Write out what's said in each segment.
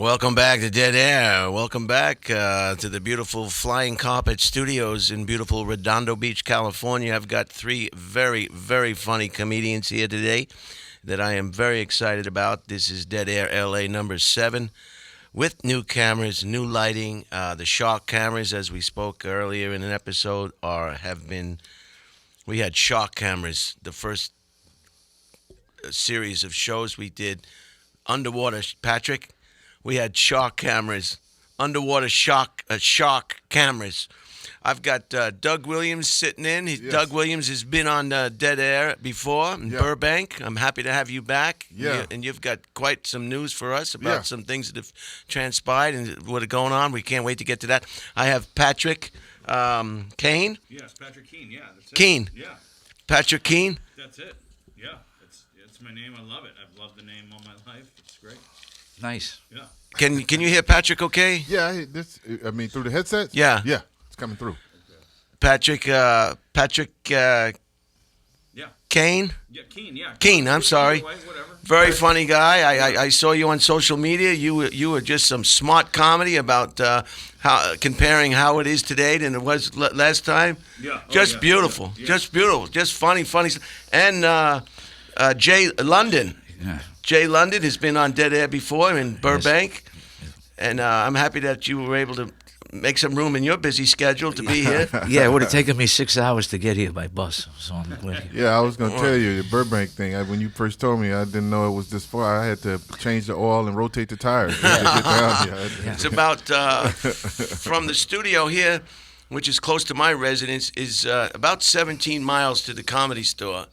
Welcome back to Dead Air. Welcome back to the beautiful Flying Carpet Studios in beautiful Redondo Beach, California. I've got three very, very funny comedians here today that I am very excited about. This is Dead Air LA number 7 with new cameras, new lighting. The Shark cameras, as we spoke earlier in an episode, we had Shark cameras. The first series of shows we did, underwater, Patrick. We had shark cameras, underwater shark cameras. I've got Doug Williams sitting in. Yes. Doug Williams has been on Dead Air before in Burbank. I'm happy to have you back. Yeah. And you've got quite some news for us about some things that have transpired and what are going on. We can't wait to get to that. I have Patrick KEANE. Yes, Patrick KEANE. Yeah, that's it. KEANE. Yeah, Patrick KEANE. that's it. Yeah, it's my name. I love it. I've loved the name all my life. It's great. Nice. Yeah. Can you hear Patrick okay? Yeah, through the headsets? Yeah. Yeah, it's coming through. Patrick Yeah. KEANE. Yeah, KEANE. Yeah. KEANE, I'm sorry. Either way, whatever. Very funny guy. I saw you on social media. You were just some smart comedy about comparing how it is today than it was last time. Yeah. Oh, Just yeah. beautiful. Yeah. Just beautiful. Just funny. And Jay London. Yeah. Jay London has been on Dead Air before in Burbank. And I'm happy that you were able to make some room in your busy schedule to be here. Yeah, it would have taken me 6 hours to get here by bus. So I'm glad. Yeah, I was going to tell you, the Burbank thing, when you first told me, I didn't know it was this far. I had to change the oil and rotate the tires to get down here. It's about, from the studio here, which is close to my residence, is about 17 miles to the Comedy Store.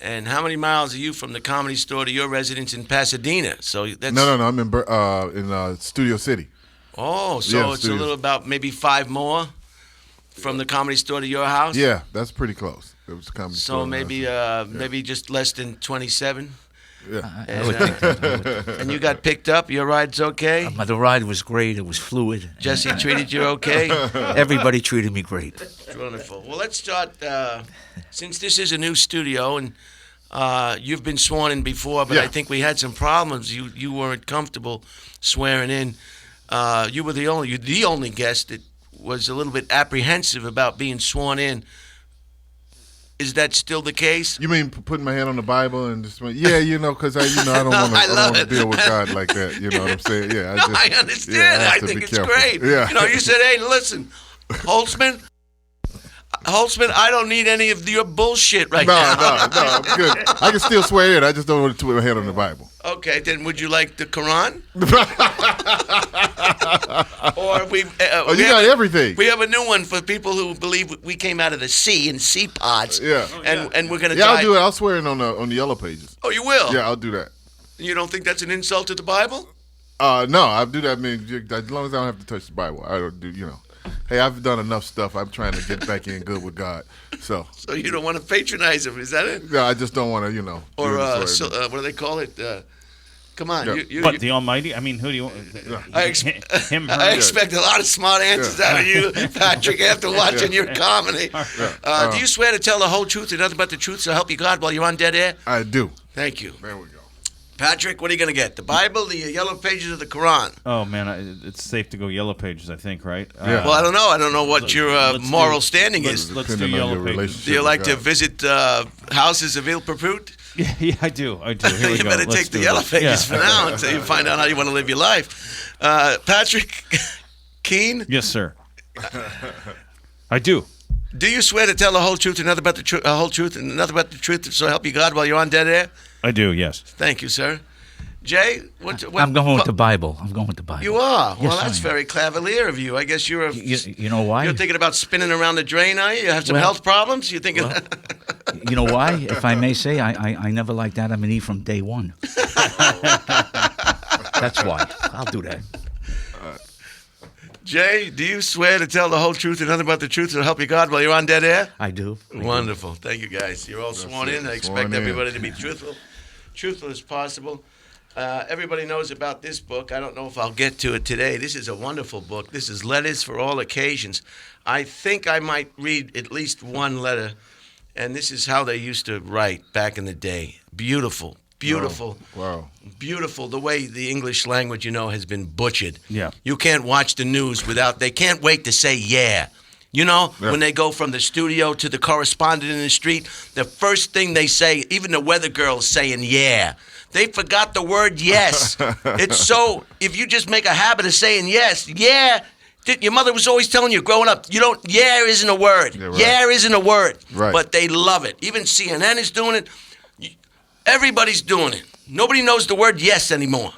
And how many miles are you from the Comedy Store to your residence in Pasadena? So that's No, I'm in Studio City. Oh, so Yeah, it's studio. a little about maybe 5 more from the Comedy Store to your house. Yeah, that's pretty close. It was Comedy So Store. maybe just less than 27. Yeah. I would think that. And you got picked up. Your ride's okay. The ride was great. It was fluid. Jesse treated you okay. Everybody treated me great. Wonderful. Well, let's start. Since this is a new studio and you've been sworn in before, but Yeah. I think we had some problems. You weren't comfortable swearing in. You were the only guest that was a little bit apprehensive about being sworn in. Is that still the case? You mean putting my hand on the Bible and just because I don't want to deal with God like that. You know what I'm saying? Yeah, I understand. yeah, I have to think be it's careful. great. Yeah. You said, hey, listen, Holtzman, I don't need any of your bullshit right now. No, I'm good. I can still swear in. I just don't want to put my hand on the Bible. Okay, then would you like the Quran? Or we got everything. We have a new one for people who believe we came out of the sea in sea pods. Yeah. And we're going to Yeah, die. I'll do it. I'll swear in on the yellow pages. Oh, you will? Yeah, I'll do that. You don't think that's an insult to the Bible? No, I'll do that. I mean, as long as I don't have to touch the Bible, I don't do. Hey, I've done enough stuff. I'm trying to get back in good with God. So you don't want to patronize him, is that it? no, I just don't want to, Or do what do they call it? Come on. Yeah. But the Almighty? I mean, who do you want? Him, her? I expect a lot of smart answers out of you, Patrick, after watching your comedy. Do you swear to tell the whole truth and nothing but the truth so help you God while you're on Dead Air? I do. Thank you. There we go. Patrick, what are you going to get? The Bible, the yellow pages of the Quran? Oh, man, it's safe to go yellow pages, I think, right? Yeah. Well, I don't know. I don't know what your moral standing is. Let's do Depending on yellow your pages. relationship Do you like with to God. visit houses of ill repute? Yeah, I do. Here we You go. better Let's take the do yellow this. pages for Yeah. now until you find out how you want to live your life. Patrick KEANE, Yes, sir. I do. do you swear to tell the whole truth and nothing but the whole truth and nothing but the truth so help you God while you're on Dead Air? I do, yes. Thank you, sir. Jay, what I'm going with the Bible. I'm going with the Bible. You are? Yes, Well, I that's am. very cavalier of you. I guess you're You know why? you're thinking about spinning around the drain, are you? You have some Well- health problems? You're thinking... You know why? If I may say, I never liked Adam and Eve from day one. That's why. I'll do that. Jay, do you swear to tell the whole truth and nothing but the truth to help you God while you're on Dead Air? I do. Wonderful. Thank you, guys. You're all sworn it. in. I Sworn expect in. everybody to be truthful as possible. Everybody knows about this book. I don't know if I'll get to it today. This is a wonderful book. This is Letters for All Occasions. I think I might read at least one letter, and this is how they used to write back in the day. Beautiful, beautiful. Wow. Beautiful. The way the English language, has been butchered. Yeah. You can't watch the news they can't wait to say yeah. When they go from the studio to the correspondent in the street, the first thing they say, even the weather girl's saying yeah. They forgot the word yes. It's so, if you just make a habit of saying yes, yeah. Your mother was always telling you growing up, yeah isn't a word. Yeah, right. Yeah isn't a word. Right. But they love it. Even CNN is doing it. Everybody's doing it. Nobody knows the word yes anymore.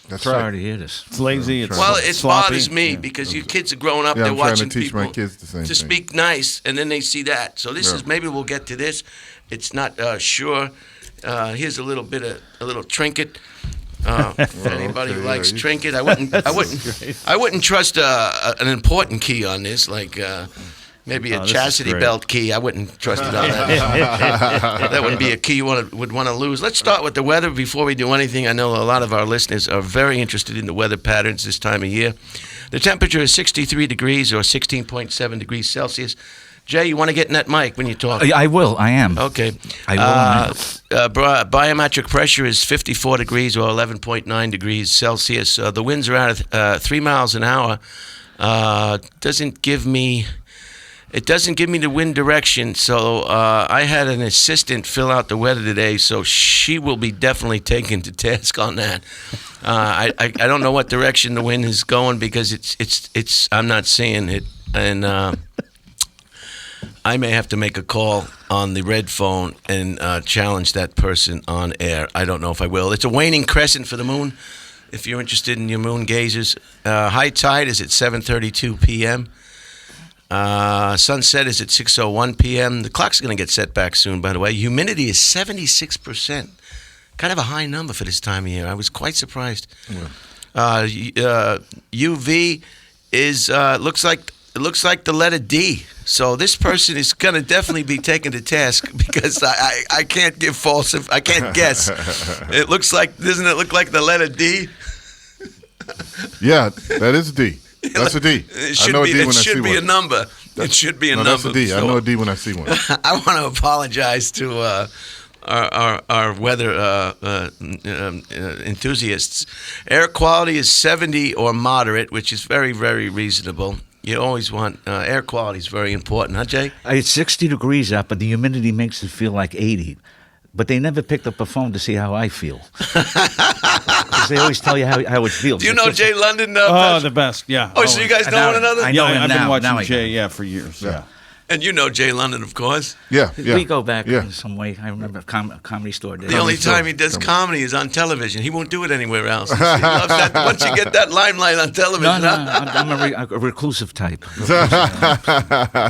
That's Sorry right. to hear this. It's lazy. It's Well, it sloppy. bothers me Yeah. because your kids are growing up, Yeah, they're I'm trying watching to teach people my kids the same to thing. speak nice, and then they see that. So this is, maybe we'll get to this. It's not sure. Here's a little trinket. If anybody likes trinket, I wouldn't trust an important key on this, like maybe a this is chastity great. belt key. I wouldn't trust it on that. That wouldn't be a key you would want to lose. Let's start with the weather before we do anything. I know a lot of our listeners are very interested in the weather patterns this time of year. The temperature is 63 degrees or 16.7 degrees Celsius. Jay, you want to get in that mic when you talk? I will. I am. Okay. I will. Biometric pressure is 54 degrees or 11.9 degrees Celsius. The winds are at 3 miles an hour. It doesn't give me the wind direction, so I had an assistant fill out the weather today, so she will be definitely taken to task on that. I don't know what direction the wind is going because it's I'm not seeing it, and I may have to make a call on the red phone and challenge that person on air. I don't know if I will. It's a waning crescent for the moon. If you're interested in your moon gazers, high tide is at 7:32 p.m. Sunset is at 6:01 p.m. The clock's going to get set back soon, by the way. Humidity is 76%. Kind of a high number for this time of year. I was quite surprised. Yeah. UV is looks like the letter D. So this person is going to definitely be taken to task because I can't give I can't guess. It looks like, doesn't it look like the letter D? Yeah, that is a D. That's a D. It should I know be, a D when it I see should be a one. number. It should be a number. That's a D. I So know a D when I see one. I want to apologize to our weather enthusiasts. Air quality is 70 or moderate, which is very, very reasonable. You always want air quality is very important, huh, Jay? It's 60 degrees out, but the humidity makes it feel like 80. But they never picked up a phone to see how I feel. Because they always tell you how it feels. Do you know Jay London? Oh, the best. Yeah. Oh, so you guys know one another? I know him I've been now. watching Now I Jay, do. yeah, for years. Yeah. And you know Jay London, of course. Yeah. We go back Yeah. in some way. I remember Comedy Store days. The only store. time he does comedy is on television. He won't do it anywhere else. He loves that. Once you get that limelight on television. No, I'm a reclusive type.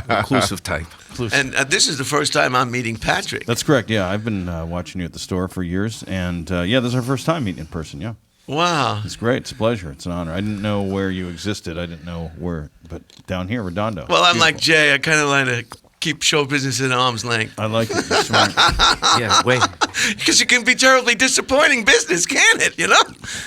Reclusive type. And this is the first time I'm meeting Patrick. That's correct. Yeah, I've been watching you at the store for years, and yeah, this is our first time meeting in person. Yeah, Wow. it's great. It's a pleasure. It's an honor. I didn't know where you existed. I didn't know where, but down here, Redondo. Well, I'm Beautiful. like Jay. I kind of like to keep show business at arm's length. I like it. You're smart. Yeah, wait. Because it can be terribly disappointing business, can it?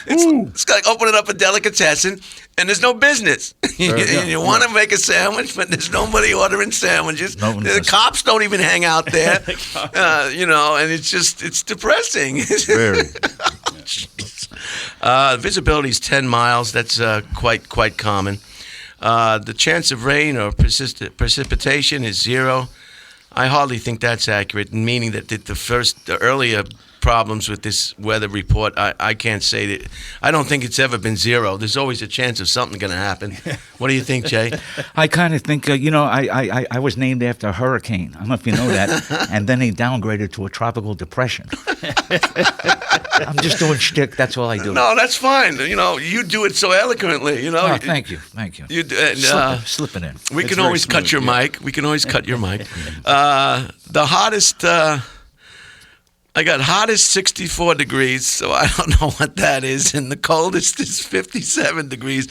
It's like opening up a delicatessen and there's no business. You want to make a sandwich, but there's nobody ordering sandwiches. No one The does. cops don't even hang out there. And it's depressing. Very. Visibility is 10 miles. That's quite common. The chance of rain or precipitation is 0. I hardly think that's accurate, meaning that the earlier problems with this weather report, I can't say that. I don't think it's ever been 0. There's always a chance of something going to happen. What do you think, Jay? I kind of think, I was named after a hurricane. I don't know if you know that. And then they downgraded to a tropical depression. I'm just doing shtick. That's all I do. No, that's fine. You do it so eloquently. Oh, thank you. You Slipping in. We It's can very always cut smooth, your yeah. mic. We can always cut your mic. The hottest, I got hottest 64 degrees, so I don't know what that is, and the coldest is 57 degrees.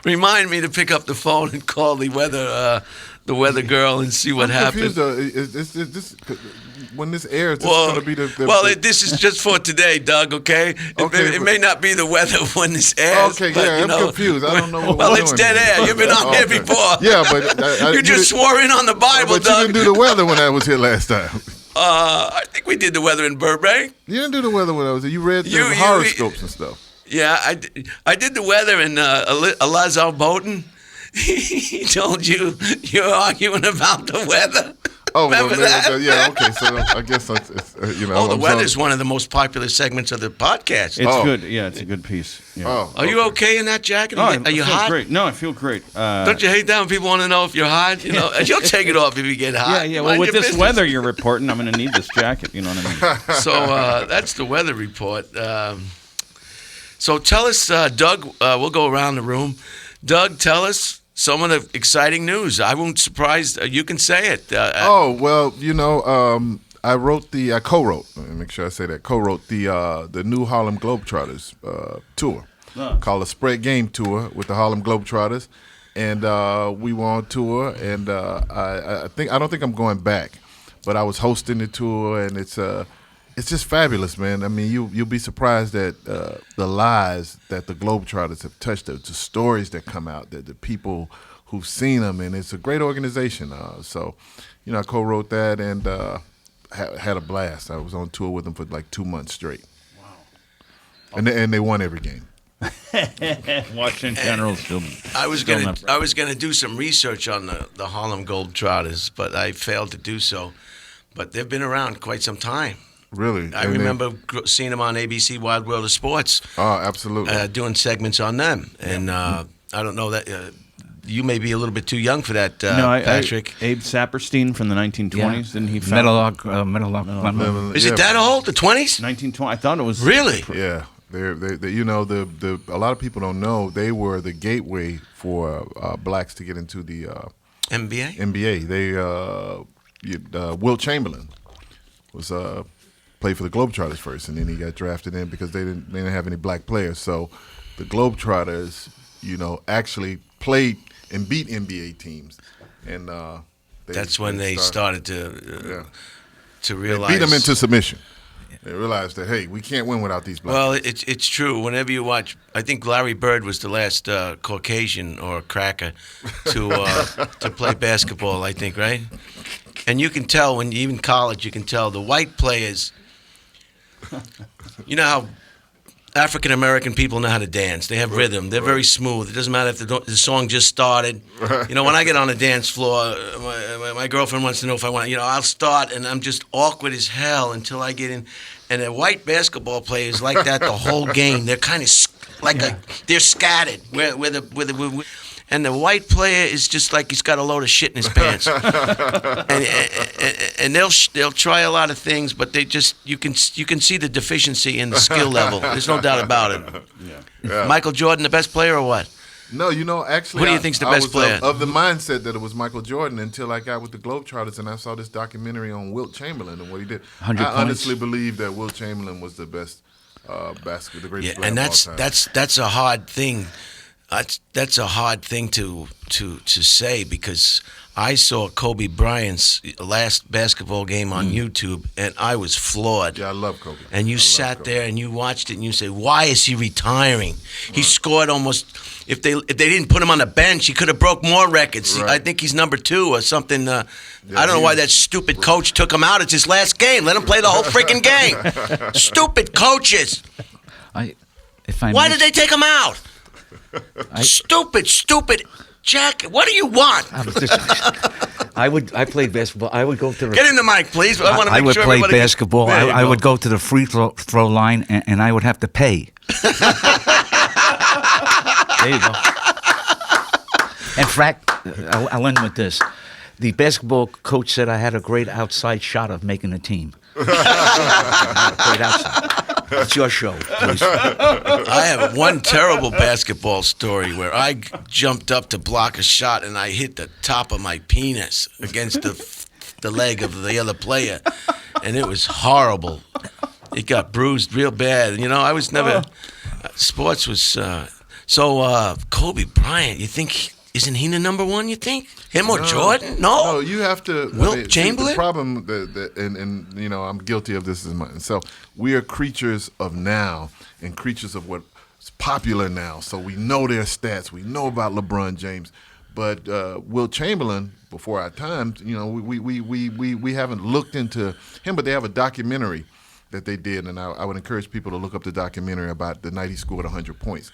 Remind me to pick up the phone and call the weather girl and see what I'm happened. confused, though. Is this when this airs? This is going to be the this is just for today, Doug. Okay, Okay, it may not be the weather when this airs. Okay, but, yeah, I'm confused. I don't know what Well, we're it's doing dead here. air. You've been on here Okay. before. Yeah, but You just swore in on the Bible, But you Doug. didn't do the weather when I was here last time. I think we did the weather in Burbank. You didn't do the weather when I was there. You read the You- horoscopes and stuff. Yeah, I did the weather in Alazar Bowden. He told you you're arguing about the weather. Oh, Remember that? yeah, okay. So I guess it's you know. Oh, the I'm weather is sorry. one of the most popular segments of the podcast. It's Oh. good. Yeah, it's a good piece. Yeah. Oh, Are you okay in that jacket? Oh, Are I you feel hot? great. No, I feel great. Don't you hate that when people want to know if you're hot? You know, you'll take it off if you get Yeah, hot. yeah. Well, Mind with your this business. weather you're reporting, I'm going to need this jacket. You know what I mean? So that's the weather report. So tell us, Doug. We'll go around the room. Doug, tell us some of the exciting news. I won't surprise. You can say it. Oh well, you know, I co-wrote. Let me make sure I say that. Co-wrote the new Harlem Globetrotters tour called a Spread Game Tour with the Harlem Globetrotters, and we were on tour. And I don't think I'm going back, but I was hosting the tour, and it's just fabulous, man. I mean, you'll be surprised at the lives that the Globetrotters have touched, the stories that come out, the people who've seen them, and it's a great organization. So, you know, I co-wrote that and had a blast. I was on tour with them for like 2 months straight. Wow! And they won every game. Washington Generals still. I was still gonna not- I was gonna do some research on the Harlem Globetrotters, but I failed to do so. But they've been around quite some time. Really, I remember seeing them on ABC Wild World of Sports, Oh, absolutely. doing segments on them. And I don't know that you may be a little bit too young for that, Patrick. Abe Saperstein from the 1920s. Didn't he? Metalog. Is it that old? The 20s? 1920. I thought it was Really? Yeah, they you know a lot of people don't know they were the gateway for blacks to get into the NBA? NBA. Wilt Chamberlain was played for the Globetrotters first, and then he got drafted in because they didn't have any black players. So the Globetrotters, you know, actually played and beat NBA teams, and That's when they started to realize. beat them into submission. They realized that, hey, we can't win without these black. Well, it's true. Whenever you watch, I think Larry Bird was the last Caucasian or cracker to play basketball. I think, right? And you can tell when even college, you can tell the white players. You know how African American people know how to dance. They have rhythm. They're very smooth. It doesn't matter if the song just started. You know, when I get on the dance floor, my girlfriend wants to know if I want. You know, I'll start and I'm just awkward as hell until I get in. And a white basketball player is like that the whole game. They're kind of they're scattered. And the white player is just like he's got a load of shit in his pants. and they'll try a lot of things, but they just you can see the deficiency in the skill level. There's no doubt about it. Yeah. Michael Jordan, the best player or what? No, you know, actually, Who do you think's the best was player? Of the mindset that it was Michael Jordan until I got with the Globetrotters and I saw this documentary on Wilt Chamberlain and what he did. 100 I points. honestly believe that Wilt Chamberlain was the best the greatest player And of all time. that's a hard thing. That's a hard thing to say because I saw Kobe Bryant's last basketball game on YouTube and I was floored. Yeah, I love Kobe. And you sat there and you watched it and you say, why is he retiring? He scored almost. If they didn't put him on the bench, he could have broke more records. Right. I think he's number 2 or something. I don't know why that stupid coach took him out. It's his last game. Let him play the whole freaking game. Stupid coaches. Why did they take him out? Stupid Jack. What do you want? I played basketball. I would go to the. Get in the mic, please. I want to make I would sure play everybody gets- basketball. There you I go. would go to the free throw line, and I would have to pay. There you go. In fact, I'll end with this. The basketball coach said I had a great outside shot of making the team. Great outside. It's your show, please. I have one terrible basketball story where I jumped up to block a shot and I hit the top of my penis against the leg of the other player, and it was horrible. It got bruised real bad. You know, I was never. Sports was so. Kobe Bryant, you think? Isn't he the number 1? You think him or Jordan? No, you have to. Wilt Chamberlain? The problem, and you know, I'm guilty of this as myself. We are creatures of now and creatures of what's popular now. So we know their stats. We know about LeBron James, But Will Chamberlain, before our time, we haven't looked into him, but they have a documentary that they did, and I would encourage people to look up the documentary about the night he scored 100 points.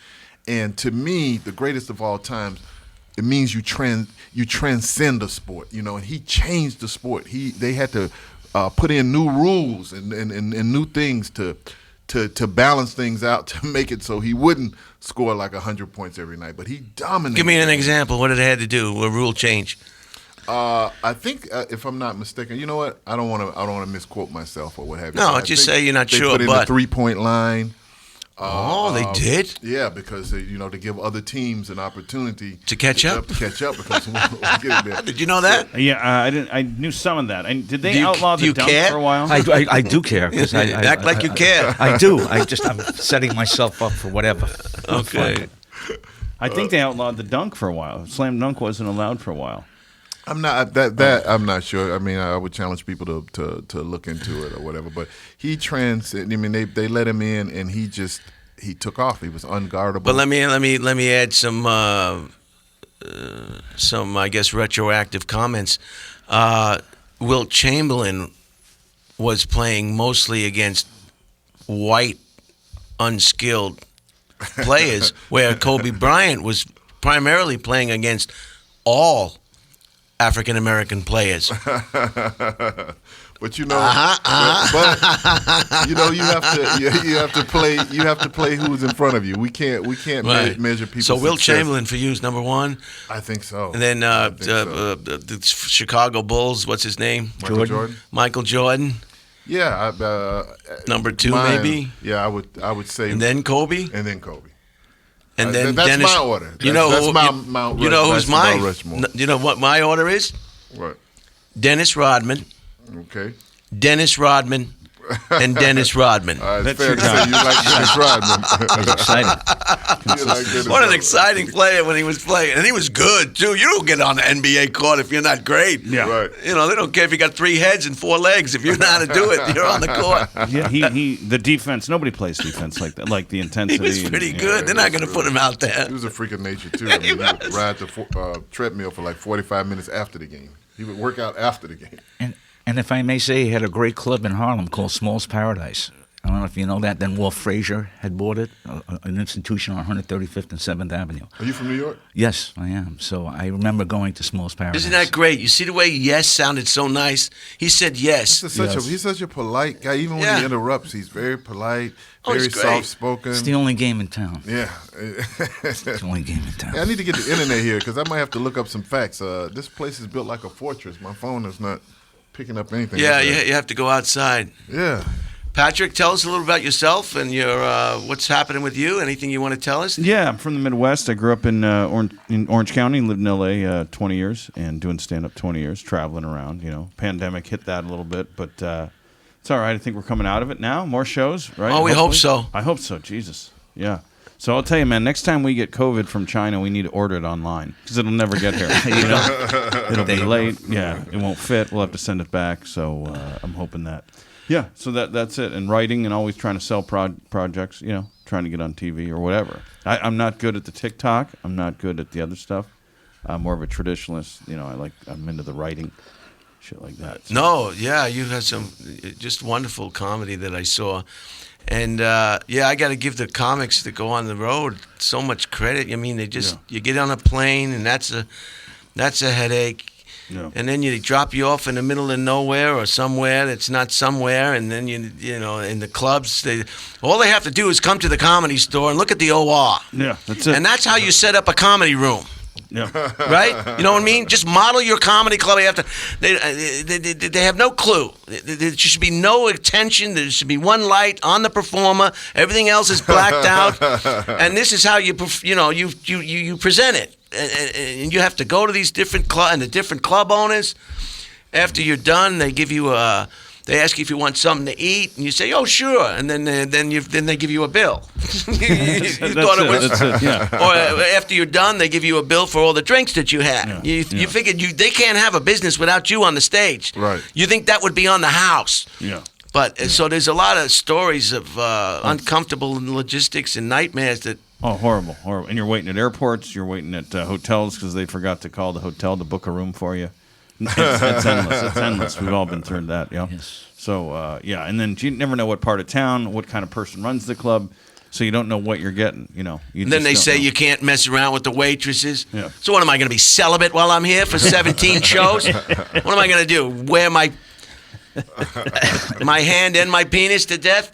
And to me, the greatest of all times, it means you transcend the sport, and he changed the sport. They had to put in new rules and new things to balance things out to make it so he wouldn't score like 100 points every night. But he dominated. Give me an example. What did it have to do? A rule change? I think, if I'm not mistaken, you know what? I don't want to misquote myself or what have you. No, just say you're not sure. They put in the 3-point line. They did? Yeah, because to give other teams an opportunity to catch up. Because we'll get there. Did you know that? Yeah, I didn't. I knew some of that. Did they outlaw the dunk care? for a while? I do care. Act like you care. I do. I'm setting myself up for whatever. Okay. I think they outlawed the dunk for a while. Slam dunk wasn't allowed for a while. I'm not I'm not sure. I mean, I would challenge people to look into it or whatever. But he transcended. I mean, they let him in, and he took off. He was unguardable. But let me add some I guess retroactive comments. Wilt Chamberlain was playing mostly against white, unskilled players, where Kobe Bryant was primarily playing against all African American players. But you have to play who's in front of you. We can't Right. measure people. So Wilt success. Chamberlain for you is number one. I think so. And then the Chicago Bulls, what's his name? Michael Jordan. Yeah, Number two, maybe. Yeah, I would say. And then Kobe. And then Kobe. And then that's Dennis, my order. You know that's who? my Mount you know who's Mount mine? Rushmore. You know what my order is? What? Dennis Rodman, Okay. Dennis Rodman, and Dennis Rodman. It's fair to say you like Dennis Rodman. He's excited. You like Dennis What an Rodman. exciting player when he was playing. And he was good, too. You don't get on the NBA court if you're not great. Yeah. Right. They don't care if you got 3 heads and 4 legs. If you know how to do it, you're on the court. Yeah, the defense. Nobody plays defense like that. Like the He intensity. was pretty good. They're not going to put him out there. He was a freak of nature, too. I mean, he would ride the treadmill for like 45 minutes after the game. He would work out after the game. And if I may say, he had a great club in Harlem called Small's Paradise. I don't know if you know that. Then Walt Frazier had bought it, an institution on 135th and 7th Avenue. Are you from New York? Yes, I am. So I remember going to Small's Paradise. Isn't that great? You see the way yes sounded so nice? He said yes. He's such a polite guy. Even when he interrupts, he's very polite, very he's great. soft-spoken. It's the only game in town. Yeah. It's the only game in town. I need to get the internet here because I might have to look up some facts. This place is built like a fortress. My phone is not picking up anything. Yeah, you have to go outside. Yeah. Patrick, tell us a little about yourself and your what's happening with you. Anything you want to tell us? Yeah, I'm from the Midwest. I grew up in Orange County, lived in L.A. 20 years, and doing stand-up 20 years, traveling around. Pandemic hit that a little bit, but it's all right. I think we're coming out of it now. More shows, right? Oh, we hope so. I hope so. Jesus. Yeah. So I'll tell you, man, next time we get COVID from China, we need to order it online because it'll never get here. It'll be late. Yeah, it won't fit. We'll have to send it back. So I'm hoping that. Yeah, so that's it. And writing and always trying to sell projects, trying to get on TV or whatever. I'm not good at the TikTok. I'm not good at the other stuff. I'm more of a traditionalist. I'm into the writing, shit like that. So. No, yeah, you had some just wonderful comedy that I saw. And, I got to give the comics that go on the road so much credit. I mean, you get on a plane, and that's a headache. Yeah. And then they drop you off in the middle of nowhere or somewhere that's not somewhere. And then, in the clubs, all they have to do is come to the Comedy Store and look at the OR. Yeah, that's it. And that's how you set up a comedy room. Yeah. Right? You know what I mean? Just model your comedy club. They have no clue. There should be no attention. There should be one light on the performer. Everything else is blacked out. And this is how you present it. And you have to go to these different club owners. After you're done, they give you they ask you if you want something to eat, and you say, "Oh, sure," and then they give you a bill. you thought it was, that's it, yeah. Or after you're done, they give you a bill for all the drinks that you had. Yeah. You figured they can't have a business without you on the stage. Right. You think that would be on the house. Yeah. But so there's a lot of stories of uncomfortable logistics and nightmares that. Oh, horrible, horrible. And you're waiting at airports, you're waiting at hotels because they forgot to call the hotel to book a room for you. It's endless. It's endless. We've all been through that, yeah. Yes. So, yeah, and then you never know what part of town, what kind of person runs the club, so you don't know what you're getting, you know. And then they say you can't mess around with the waitresses. Yeah. So what, am I going to be celibate while I'm here for 17 shows? What am I going to do, wear my hand and my penis to death?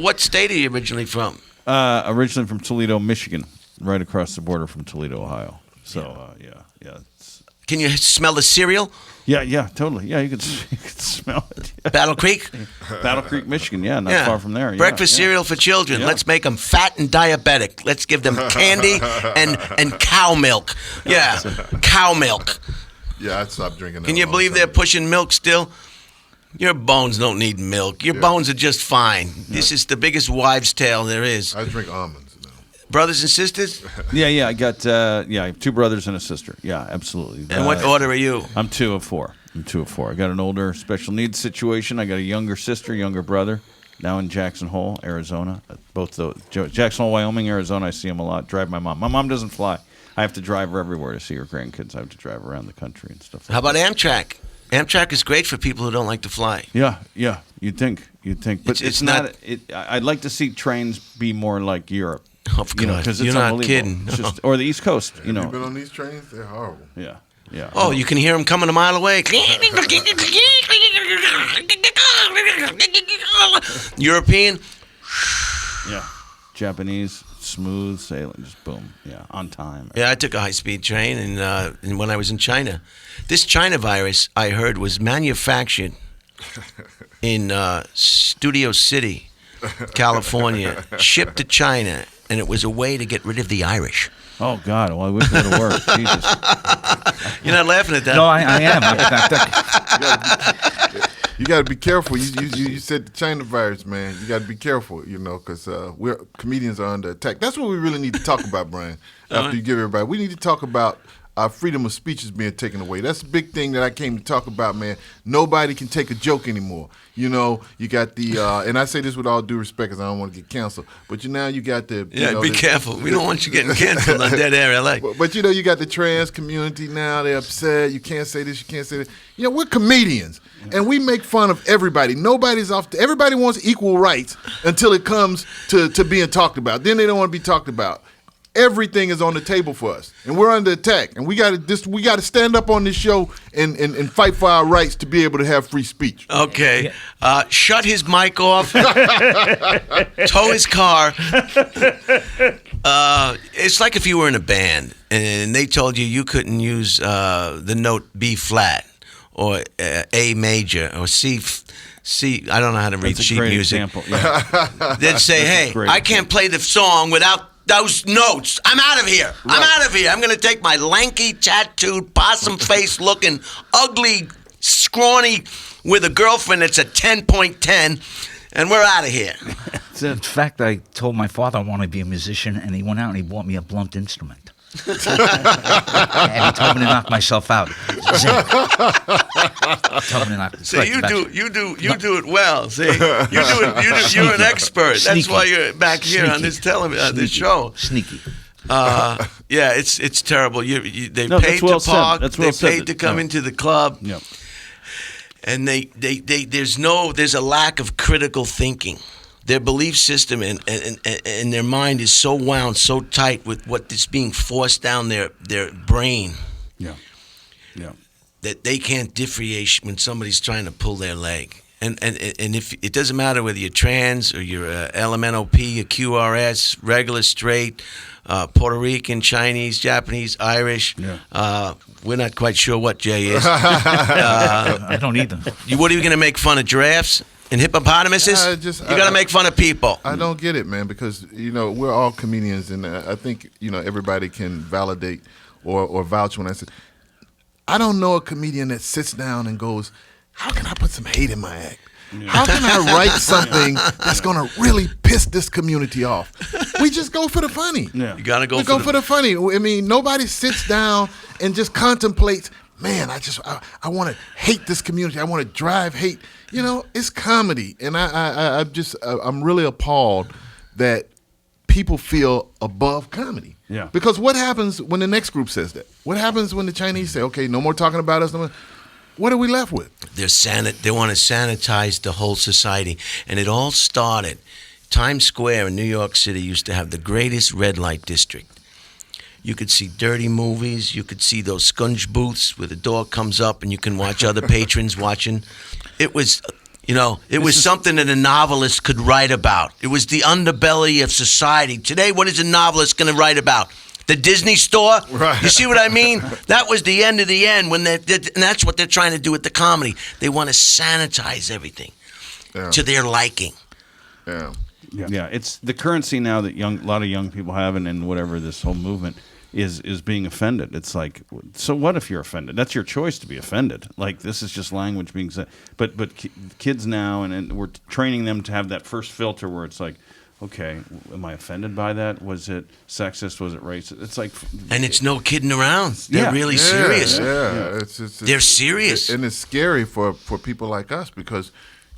What state are you originally from? Originally from Toledo, Michigan, right across the border from Toledo, Ohio. So, yeah. Can you smell the cereal? Yeah, totally. Yeah, you could smell it. Yeah. Battle Creek? Battle Creek, Michigan. Yeah, not far from there. Breakfast cereal for children. Yeah. Let's make them fat and diabetic. Let's give them candy and cow milk. Yeah, cow milk. Yeah, I stopped drinking that. Can you believe they're pushing milk still? Your bones don't need milk. Your bones are just fine. This is the biggest wives' tale there is. I drink almonds now. Brothers and sisters? Yeah. I got I have 2 brothers and a sister. Yeah, absolutely. And what order are you? I'm 2 of 4. I got an older special needs situation. I got a younger sister, younger brother, now in Jackson Hole, Arizona. Both those, Jackson Hole, Wyoming, Arizona. I see them a lot. Drive my mom. My mom doesn't fly. I have to drive her everywhere to see her grandkids. I have to drive around the country and stuff. How about Amtrak? Amtrak is great for people who don't like to fly. Yeah. You'd think, but it's not. I'd like to see trains be more like Europe. Of course, because it's you're not unbelievable. kidding. It's just, or the East Coast. Have you been on these trains? They're horrible. Yeah. Oh, you can hear them coming a mile away. European. Yeah. Japanese, smooth sailing, just boom. Yeah, on time. Yeah, I took a high-speed train, and when I was in China, this China virus I heard was manufactured in Studio City, California, shipped to China, and it was a way to get rid of the Irish. Oh God! Well, I wish it would have worked. Jesus. You're not laughing at that. No, I am. You got to be careful. You said the China virus, man. You got to be careful, because we're comedians are under attack. That's what we really need to talk about, Brian. After you give everybody, we need to talk about our freedom of speech is being taken away. That's a big thing that I came to talk about, man. Nobody can take a joke anymore. You got the, and I say this with all due respect because I don't want to get canceled, but now you got the... be careful. We don't want you getting canceled on Dead Air LA. But you got the trans community now. They're upset. You can't say this, you can't say that. We're comedians, and we make fun of everybody. Everybody wants equal rights until it comes to being talked about. Then they don't want to be talked about. Everything is on the table for us, and we're under attack. And we got to stand up on this show and fight for our rights to be able to have free speech. Okay, shut his mic off, tow his car. It's like if you were in a band and they told you couldn't use the note B flat or A major or C. I don't know how to read sheet music. Example. Yeah. They'd say, "Hey, I can't play the song without those notes. I'm out of here. Right. I'm out of here. I'm going to take my lanky, tattooed, possum face looking, ugly, scrawny with a girlfriend that's a 10.10, and we're out of here." In fact, I told my father I want to be a musician, and he went out and he bought me a blunt instrument. And he told me to knock myself out. See, you do it well. See, you're an expert. Sneaky. That's why you're back here on this this show. Sneaky. Yeah, it's terrible. They paid well to park. That's well they paid to come into the club. Yeah. And there's a lack of critical thinking. Their belief system and their mind is so wound, so tight with what is being forced down their brain. Yeah. That they can't differentiate when somebody's trying to pull their leg. And if it doesn't matter whether you're trans or you're LMNOP, a QRS, regular, straight, Puerto Rican, Chinese, Japanese, Irish. Yeah. We're not quite sure what Jay is. I don't either. What are you going to make fun of, giraffes and hippopotamuses? You got to make fun of people. I don't get it, man, because we're all comedians, and I think everybody can validate or vouch when I say, I don't know a comedian that sits down and goes, how can I put some hate in my act? Yeah. How can I write something that's going to really piss this community off? We just go for the funny. Yeah. You got to go for the funny. I mean, nobody sits down and just contemplates, man, I want to hate this community. I want to drive hate. You know, it's comedy, and I'm really appalled that people feel above comedy. Yeah. Because what happens when the next group says that? What happens when the Chinese say, okay, no more talking about us? No more. What are we left with? They want to sanitize the whole society, and it all started. Times Square in New York City used to have the greatest red light district. You could see dirty movies. You could see those scunge booths where the door comes up and you can watch other patrons watching. It was, something that a novelist could write about. It was the underbelly of society. Today, what is a novelist going to write about? The Disney store? Right. You see what I mean? That was the end of the end, and that's what they're trying to do with the comedy. They want to sanitize everything to their liking. Yeah. Yeah, it's the currency now that a lot of young people have, and whatever this whole movement is being offended. It's like, so what if you're offended? That's your choice to be offended. Like, this is just language being said. But kids now, and we're training them to have that first filter where it's like, okay, am I offended by that? Was it sexist? Was it racist? It's like, and it's no kidding around. They're really serious. Yeah. They're serious, and it's scary for people like us because,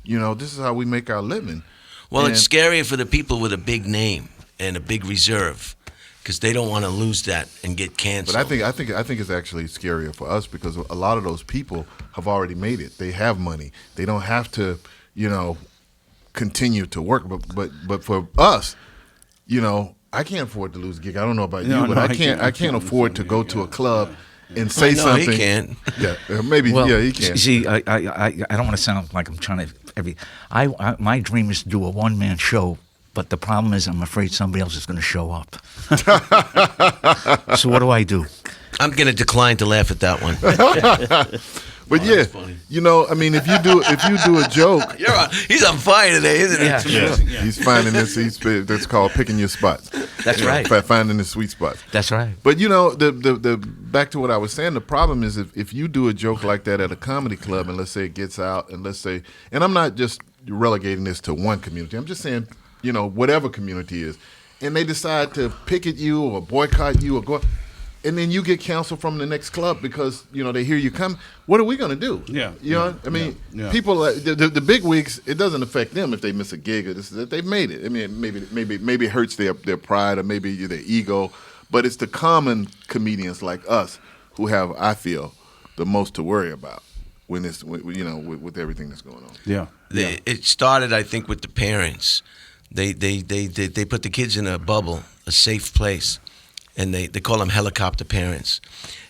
this is how we make our living. Well, it's scarier for the people with a big name and a big reserve, because they don't want to lose that and get canceled. But I think it's actually scarier for us because a lot of those people have already made it. They have money. They don't have to, continue to work. But for us, I can't afford to lose a gig. I don't know about you, but I can't afford to go to a club and say something. He can. Yeah, maybe. Well, yeah, he can. See, I don't want to sound like I'm trying to. My dream is to do a one-man show, but the problem is I'm afraid somebody else is going to show up. So what do I do? I'm going to decline to laugh at that one. But if you do a joke, he's on fire today, isn't he? Yeah. he's finding this. That's called picking your spots. That's right. Finding the sweet spots. That's right. But the back to what I was saying. The problem is if you do a joke like that at a comedy club, and let's say it gets out, and I'm not just relegating this to one community. I'm just saying, whatever community is, and they decide to pick at you or boycott you or go. And then you get canceled from the next club because they hear you come. What are we going to do? Yeah, people, the big wigs. It doesn't affect them if they miss a gig or this. They've made it. I mean, maybe it hurts their pride or maybe their ego, but it's the common comedians like us who have, I feel, the most to worry about when it's with everything that's going on. Yeah, It started, I think, with the parents. They put the kids in a bubble, a safe place. And they call them helicopter parents.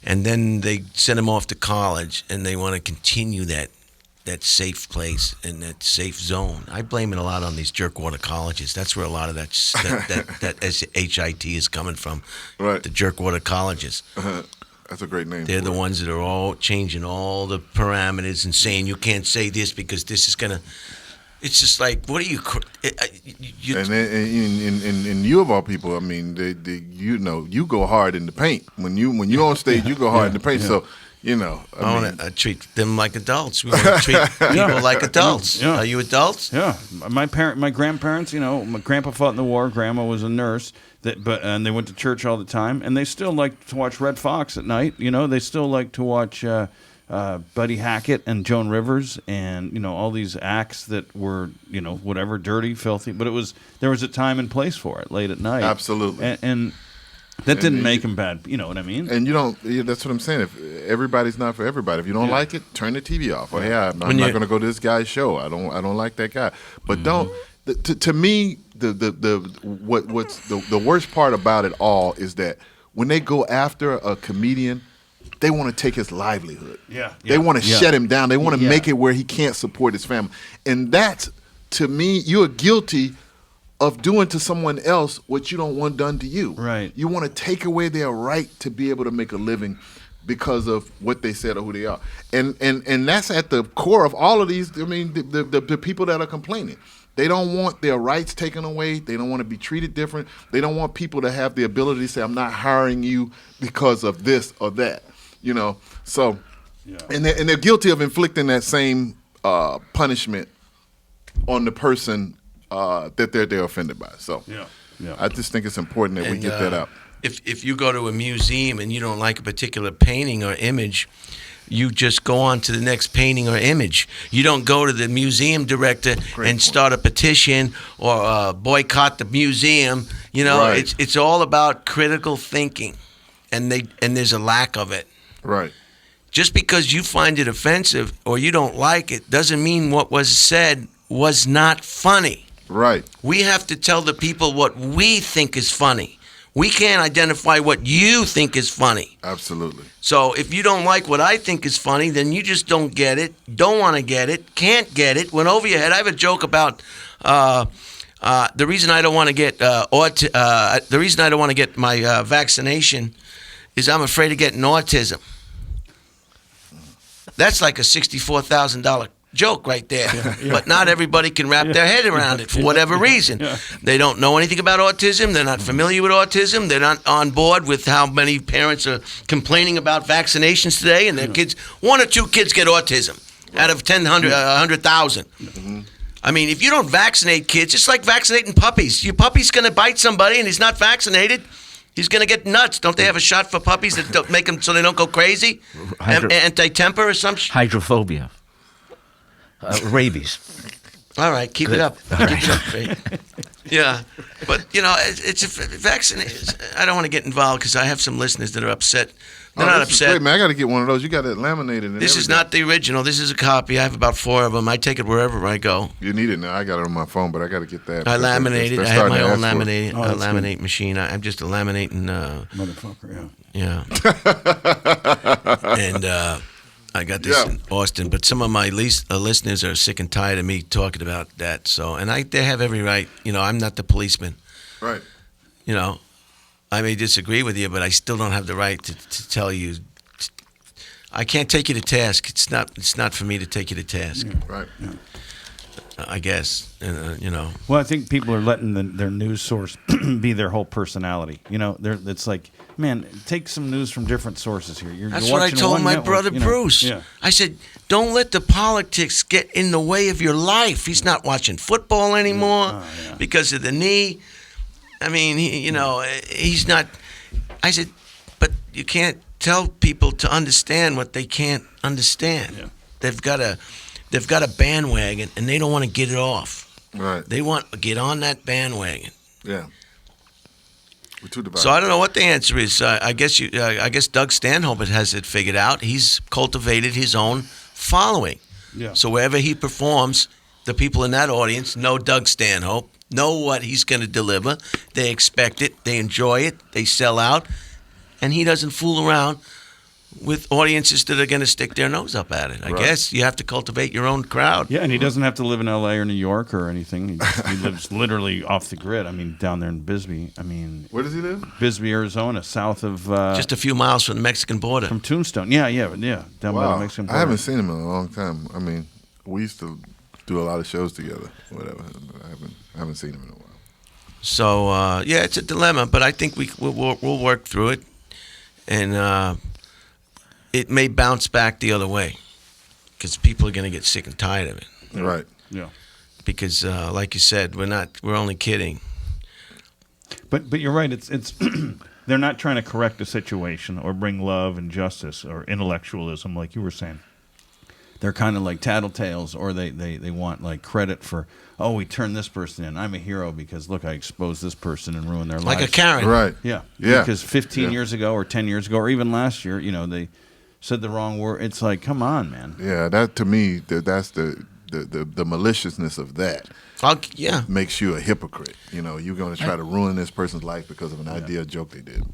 And then they send them off to college, and they want to continue that safe place and that safe zone. I blame it a lot on these jerkwater colleges. That's where a lot of that HIT is coming from, right. The jerkwater colleges. That's a great name. They're the ones that are all changing all the parameters and saying you can't say this because this is going to... It's just like, what are you? And you of all people, I mean, you go hard in the paint when you on stage. You go hard in the paint. Yeah. So I want to treat them like adults. We want to treat people like adults. Yeah. Are you adults? Yeah. My grandparents. My grandpa fought in the war. Grandma was a nurse. And they went to church all the time. And they still like to watch Red Fox at night. They still like to watch. Buddy Hackett and Joan Rivers and all these acts that were whatever, dirty, filthy, but there was a time and place for it late at night. Absolutely. And that didn't make them bad. You know what I mean? And that's what I'm saying. If everybody's not for everybody, if you don't like it, turn the TV off. Or I'm not going to go to this guy's show. I don't like that guy. But don't. To me, what's the worst part about it all is that when they go after a comedian, they want to take his livelihood. Yeah. They want to shut him down. They want to make it where he can't support his family. And that's, to me, you're guilty of doing to someone else what you don't want done to you. Right. You want to take away their right to be able to make a living because of what they said or who they are. And that's at the core of all of these, I mean, the people that are complaining. They don't want their rights taken away. They don't want to be treated different. They don't want people to have the ability to say, I'm not hiring you because of this or that. So, and they're guilty of inflicting that same punishment on the person that they're offended by. So, I just think it's important that we get that out. If you go to a museum and you don't like a particular painting or image, you just go on to the next painting or image. You don't go to the museum director and start a petition or boycott the museum. You know, Right. it's all about critical thinking, and there's a lack of it. Right. Just because you find it offensive or you don't like it doesn't mean what was said was not funny. Right. We have to tell the people what we think is funny. We can't identify what you think is funny. Absolutely. So if you don't like what I think is funny, then you just don't get it, don't want to get it, can't get it, went over your head. I have a joke about the reason I don't want to get the reason I don't want to get my vaccination is I'm afraid of getting autism. That's like a $64,000 joke right there. But not everybody can wrap their head around it for whatever reason. They don't know anything about autism. They're not familiar with autism. They're not on board with how many parents are complaining about vaccinations today, and their kids, 1 or 2 kids get autism out of 100,000. I mean, if you don't vaccinate kids, it's like vaccinating puppies. Your puppy's going to bite somebody and he's not vaccinated. He's going to get nuts. Don't they have a shot for puppies that don't make them so they don't go crazy? Anti-temper or some shit? Hydrophobia. Rabies. All right, keep it up. Keep it up, Faye. Yeah, but you know, it's a vaccination. I don't want to get involved because I have some listeners that are upset. They're not this is upset. great, man. I got to get one of those. You got it laminated. And This is everything. not the original. This is a copy. I have about 4 of them. I take it wherever I go. You need it now. I got it on my phone, but I got to get that. I because laminate it. they're I have my starting to own ask for it. laminate machine. I'm just a laminating. Motherfucker, Yeah. And I got this in Austin, but some of my listeners are sick and tired of me talking about that. So, and they have every right. You know, I'm not the policeman. Right. You know, I may disagree with you, but I still don't have the right to tell you. I can't take you to task. It's not for me to take you to task. Right. I guess. You know. Well, I think people are letting their news source be their whole personality. You know, it's like, man, take some news from different sources here. That's what I told my brother Bruce. Yeah. I said, don't let the politics get in the way of your life. He's not watching football anymore because of the knee. I mean, he's not. I said, but you can't tell people to understand what they can't understand. Yeah. They've got a bandwagon and they don't want to get it off. Right. They want to get on that bandwagon. Yeah. We're too divided. So I don't know what the answer is. I guess Doug Stanhope has it figured out. He's cultivated his own following. Yeah. So wherever he performs, the people in that audience know Doug Stanhope, know what he's going to deliver. They expect it. They enjoy it. They sell out. And he doesn't fool around with audiences that are going to stick their nose up at it. I guess you have to cultivate your own crowd. Yeah, and he doesn't have to live in L.A. or New York or anything. He lives literally off the grid. I mean, down there in Bisbee. I mean, where does he live? Bisbee, Arizona, south of just a few miles from the Mexican border. From Tombstone. Yeah, down by the Mexican border. I haven't seen him in a long time. I mean, we used to do a lot of shows together, whatever. I haven't seen him in a while. So it's a dilemma, but I think we'll work through it, and it may bounce back the other way because people are going to get sick and tired of it. Right. Yeah. Because, like you said, we're only kidding. But you're right. It's they're not trying to correct a situation or bring love and justice or intellectualism, like you were saying. They're kind of like tattletales, or they want like credit for, oh, we turned this person in. I'm a hero because look, I exposed this person and ruined their lives. Like a Karen. Right. Yeah. Yeah. Because 15 years ago or 10 years ago or even last year, they said the wrong word. It's like, come on, man. Yeah, that to me, that's the maliciousness of that. Makes you a hypocrite. You know, you're going to try to ruin this person's life because of an idea joke they did.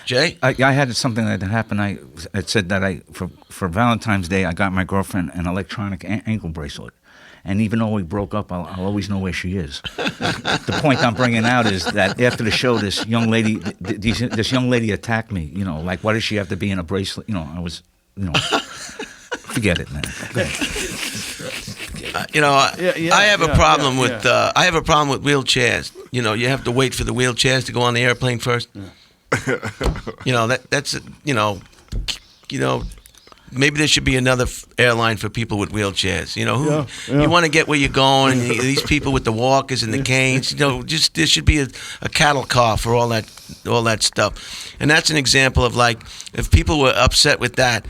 Jay? I had something that happened. It said that for Valentine's Day, I got my girlfriend an electronic ankle bracelet. And even though we broke up, I'll always know where she is. The point I'm bringing out is that after the show, this young lady attacked me. You know, like, why does she have to be in a bracelet? You know, I was, forget it, man. I have a problem with I have a problem with wheelchairs. You know, you have to wait for the wheelchairs to go on the airplane first. That's maybe there should be another airline for people with wheelchairs. You know, Yeah. you want to get where you're going. These people with the walkers and the canes. You know, just there should be a cattle car for all that stuff. And that's an example of, like, if people were upset with that,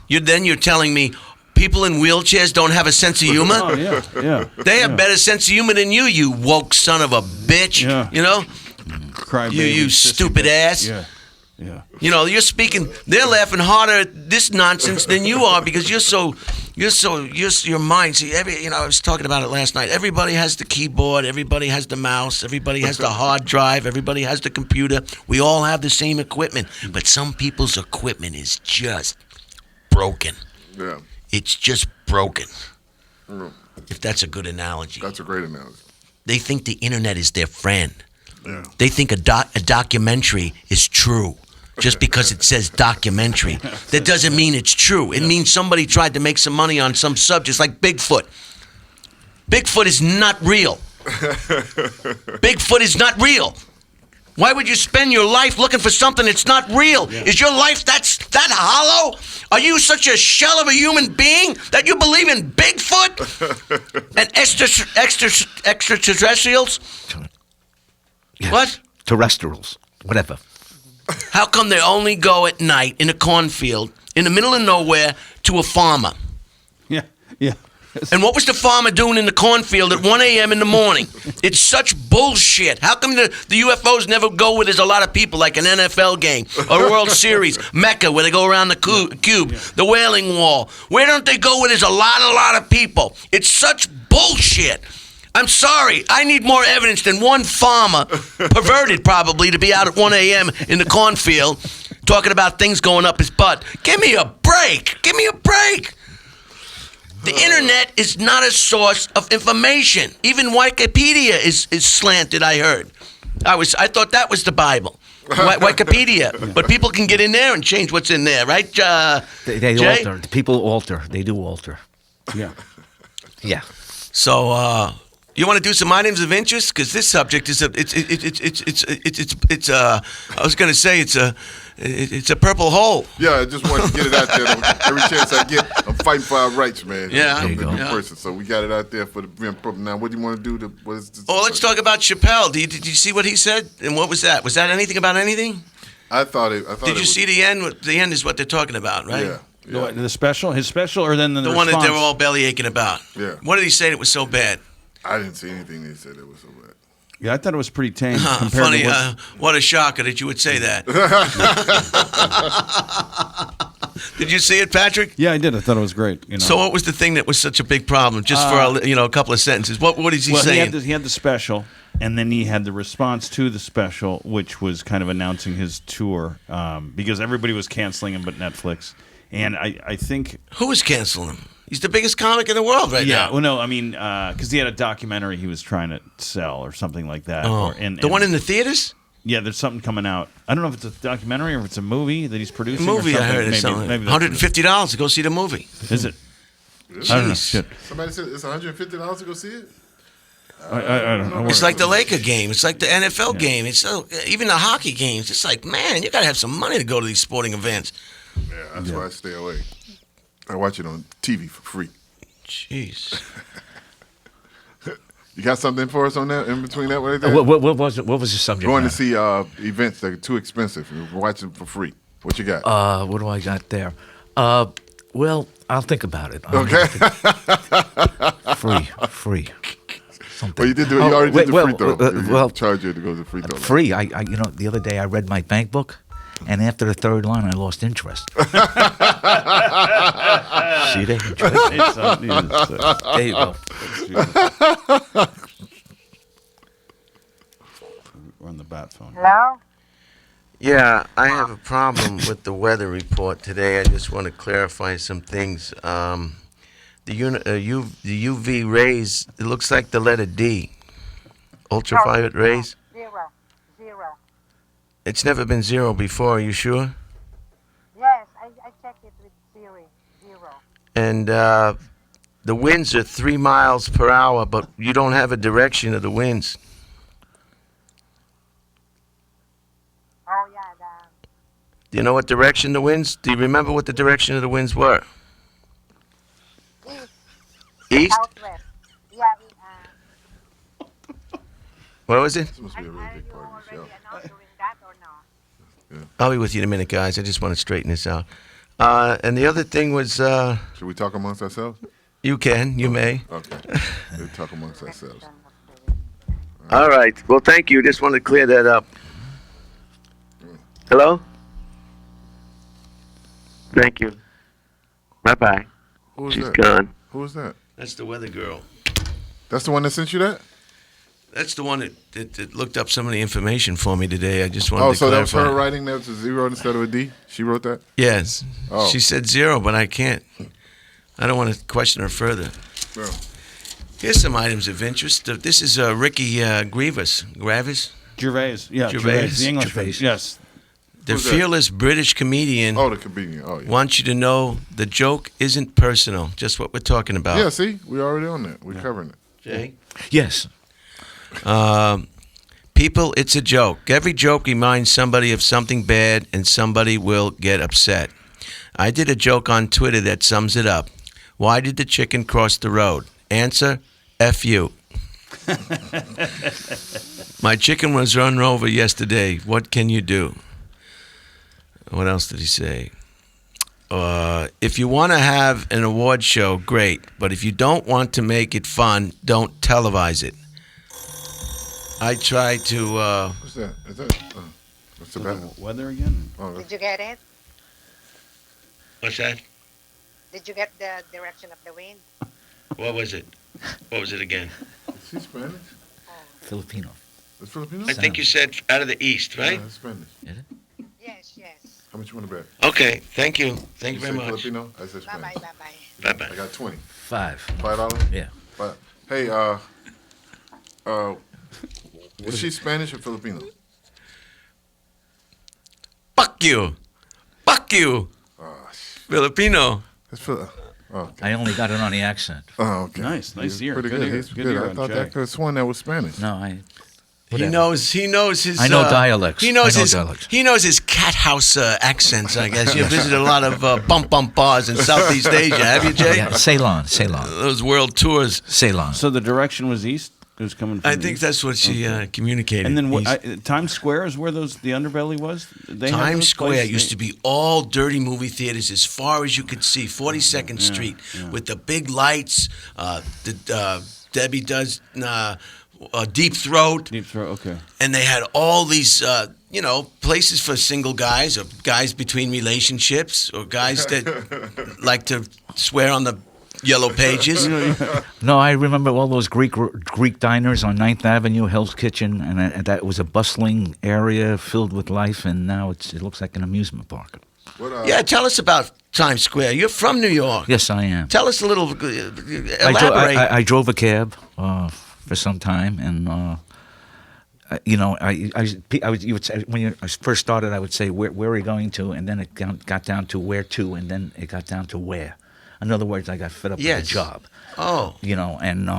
you're telling me people in wheelchairs don't have a sense of humor? Oh, yeah. They have better sense of humor than you, you woke son of a bitch. Yeah. You know, Crybaby, you sissy stupid bitch. ass. Yeah. Yeah. You know, they're laughing harder at this nonsense than you are because your mind. See, I was talking about it last night. Everybody has the keyboard, everybody has the mouse, everybody has the hard drive, everybody has the computer. We all have the same equipment, but some people's equipment is just broken. Yeah. It's just broken. Mm. If that's a good analogy. That's a great analogy. They think the internet is their friend. Yeah. They think a documentary is true. Just because it says documentary, that doesn't mean it's true. It means somebody tried to make some money on some subject, like Bigfoot. Bigfoot is not real. Bigfoot is not real. Why would you spend your life looking for something that's not real? Yeah. Is your life that hollow? Are you such a shell of a human being that you believe in Bigfoot and extraterrestrials? Yes. What? Terrestrials, whatever. How come they only go at night in a cornfield in the middle of nowhere to a farmer? Yeah. Yeah. And what was the farmer doing in the cornfield at 1 a.m. in the morning? It's such bullshit. How come the UFOs never go where there's a lot of people, like an NFL game, or a World Series, Mecca, where they go around the cube, the Wailing Wall? Where don't they go where there's a lot of people? It's such bullshit. I'm sorry. I need more evidence than one farmer, perverted probably, to be out at 1 a.m. in the cornfield talking about things going up his butt. Give me a break. Give me a break. The internet is not a source of information. Even Wikipedia is slanted, I heard. I thought that was the Bible. Wikipedia. But people can get in there and change what's in there, right, They Jay? alter. People alter. They do alter. Yeah. Yeah. So, you want to do some items of interest? Because this subject is I was going to say it's a purple hole. Yeah, I just wanted to get it out there. Every chance I get, I'm fighting for our rights, man. Yeah. I'm There you a new go. person, so we got it out there for the BRIAN program. Now, what do you want to do? Oh, let's talk about Chappelle. Did you see what he said? And what was that? Was that anything about anything? I thought it Did you was, see the end? The end is what they're talking about, right? Yeah. The, the special, his special, or then the one that response? they were all belly aching about. Yeah. What did he say that was so bad? I didn't see anything they said it was so bad. Yeah, I thought it was pretty tame. compared Funny, to what, what a shocker that you would say that. Did you see it, Patrick? yeah, I did. I thought it was great. You know. So what was the thing that was such a big problem? Just for a couple of sentences. What is he well, saying? he had the special, and then he had the response to the special, which was kind of announcing his tour, because everybody was canceling him but Netflix. And I think... Who is canceling him? He's the biggest comic in the world right Yeah, now. well, no, I mean, because he had a documentary he was trying to sell or something like that. Oh, the one in the theaters? Yeah, there's something coming out. I don't know if it's a documentary or if it's a movie that he's The producing. movie, or I something. heard, is something. Maybe that's $150 to go see the movie. Is it? I don't know. Jeez. Shit. Somebody said it's $150 to go see it? I don't know. It's like the Laker game. It's like the NFL game. It's even the hockey games. It's like, man, you got to have some money to go to these sporting events. Yeah, that's why I stay away. I watch it on TV for free. Jeez. You got something for us on that, in between that? What, What was it? What was the subject? Going to matter? see events that are too expensive. We're watching for free. What you got? What do I got there? Well, I'll think about it. Okay. Free. Something. Well, you did. You already did the well, free throw. well, Charge you to go to the free throw. free. I the other day I read my bank book, and after the third line, I lost interest. See there? There you go. We're on the bat phone. Hello? Yeah, I have a problem with the weather report today. I just want to clarify some things. The UV rays, it looks like the letter D. Ultraviolet rays. Zero. It's never been zero before, are you sure? Yes, I checked it with Siri. Zero. And the winds are 3 miles per hour, but you don't have a direction of the winds. Oh, yeah, Do you know what direction the winds? Do you remember what the direction of the winds were? East, East? southwest. Yeah. What was it? This must be a really Are big you part of the show. already doing that or no? I'll be with you in a minute, guys. I just want to straighten this out. And the other thing was, Should we talk amongst ourselves? you may. Okay. We'll talk amongst ourselves. All right. Well, thank you. Just wanted to clear that up. Hello? Thank you. Bye-bye. Who was She's that? gone. Who was that? That's the weather girl. That's the one that sent you that? That's the one that looked up some of the information for me today. I just wanted Oh, to so that was clarify. her writing that was a 0 instead of a D? She wrote that? Yes. Oh. She said 0, but I can't. I don't want to question her further. No. Here's some items of interest. This is Ricky Gravis. Gervais. Yeah, Gervais. The English Gervais. one. Yes. The Who's that? fearless British comedian Oh, the comedian. Oh, yeah. wants you to know the joke isn't personal, just what we're talking about. Yeah, see? We already on that. We're covering it. Jay? Yes. People, it's a joke. Every joke reminds somebody of something bad, and somebody will get upset. I did a joke on Twitter that sums it up. Why did the chicken cross the road? Answer, F you. My chicken was run over yesterday. What can you do? What else did he say? If you want to have an award show, great. But if you don't want to make it fun, don't televise it. I try to... What's that? Is that? What's the bad? Weather again? Oh, Did you get it? What's that? Did you get the direction of the wind? What was it? What was it again? is she Spanish? Filipino. Is Filipino? I think you said out of the east, right? Yeah, it's Spanish. Yes, yes. How much you want to bet? Okay, thank you. Thank you very say much. Filipino? I said Bye-bye, Spanish. bye-bye. Bye-bye. I got 20. 5. $5? Yeah. But hey, is she Spanish or Filipino? Fuck you. Fuck you. Filipino. It's Phil. Oh, okay. I only got it on the accent. Oh, okay. Nice He's ear. Pretty Good good. ear. He's Good good. ear I on thought Jay. that could have sworn that was Spanish. No, I. He Whatever. knows his I know dialects. He knows I know his dialects. he knows his cat house accents, I guess. You visited a lot of bump bars in Southeast Asia, have you, Jay? Yeah, Ceylon. Those world tours. Ceylon. So the direction was east? It was coming from I the think east? that's what she communicated. And then what, He's- Times Square is where the underbelly was? They have Times those Square places? used to be all dirty movie theaters as far as you could see, 42nd Street, with the big lights. Debbie does Deep Throat, Deep Throat, okay. and they had all these, places for single guys or guys between relationships or guys that like to swear on the yellow pages. No, I remember all those Greek diners on 9th Avenue, Hell's Kitchen, and that was a bustling area filled with life, and now it looks like an amusement park. What, Yeah, tell us about Times Square. You're from New York. Yes, I am. Tell us a little. Elaborate. I drove a cab for some time, and you would say, when I first started, I would say where are you going to, and then it got down to where to, and then it got down to where. In other words, I got fed up with the job. Oh, And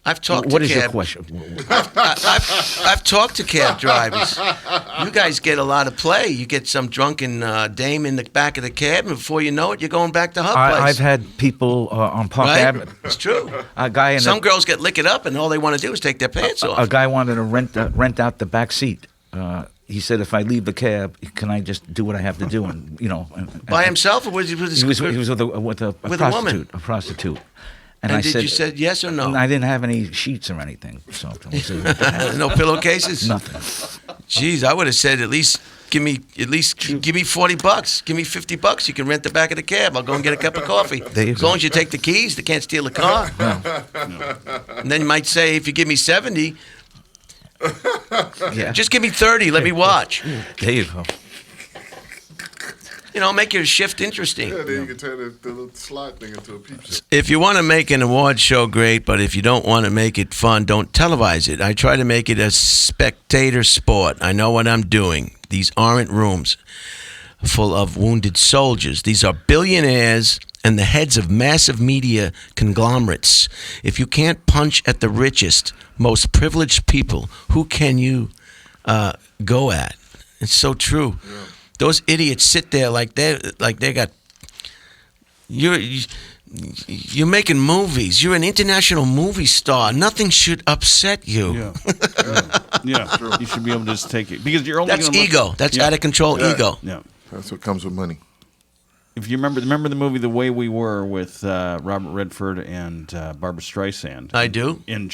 I've talked what to is your cab. question? I've talked to cab drivers. You guys get a lot of play. You get some drunken dame in the back of the cab, and before you know it, you're going back to her place. I've had people on Park Right? Avenue. It's true. A guy in Some girls get licked up, and all they want to do is take their pants off. a guy wanted to rent out the back seat. He said, if I leave the cab, can I just do what I have to do? And By himself, or was he with his? He was with a With a woman? prostitute. A prostitute. And I did said, you said yes or no? I didn't have any sheets or anything. So No pillowcases. nothing. Jeez, I would have said at least give me $40. Give me $50. You can rent the back of the cab. I'll go and get a cup of coffee. There you As go. long as you take the keys, they can't steal the car. And then you might say, if you give me 70, Yeah. just give me 30. Let me watch. There you go. Make your shift interesting. Yeah, then you can turn the little slot thing into a peep show. If you want to make an award show, great. But if you don't want to make it fun, don't televise it. I try to make it a spectator sport. I know what I'm doing. These aren't rooms full of wounded soldiers. These are billionaires and the heads of massive media conglomerates. If you can't punch at the richest, most privileged people, who can you go at? It's so true. Those idiots sit there like they got. You're making movies. You're an international movie star. Nothing should upset you. Yeah. You should be able to just take it because you're only. That's ego. That's out of control ego. Yeah. That's what comes with money. If you remember the movie The Way We Were with Robert Redford and Barbara Streisand. I do. And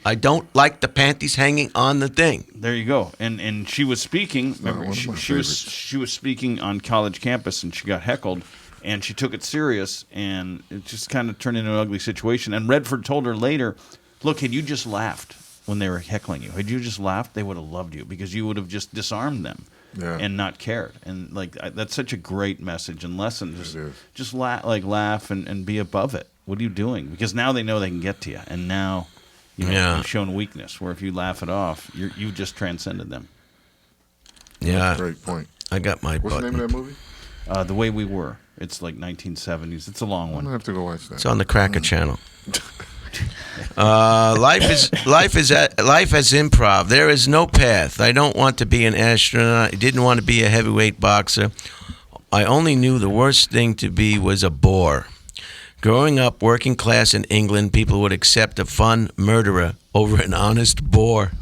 I don't like the panties hanging on the thing. There you go. And she was speaking. Remember, she was speaking on college campus, and she got heckled, and she took it serious, and it just kind of turned into an ugly situation. And Redford told her later, "Look, had you just laughed when they were heckling you, had you just laughed, they would have loved you because you would have just disarmed them." Yeah. And not cared, and that's such a great message and lesson. Just laugh and be above it. What are you doing? Because now they know they can get to you, and now you've shown weakness. Where if you laugh it off, you've just transcended them. Yeah, Great point. I got my. What's button. the name of that movie? The Way We Were. It's like 1970s. It's a long I'm one. gonna have to go watch that. It's on the Cracker Channel. Life as improv. There is no path. I don't want to be an astronaut. I didn't want to be a heavyweight boxer. I only knew the worst thing to be was a bore. Growing up working class in England, people would accept a fun murderer over an honest bore.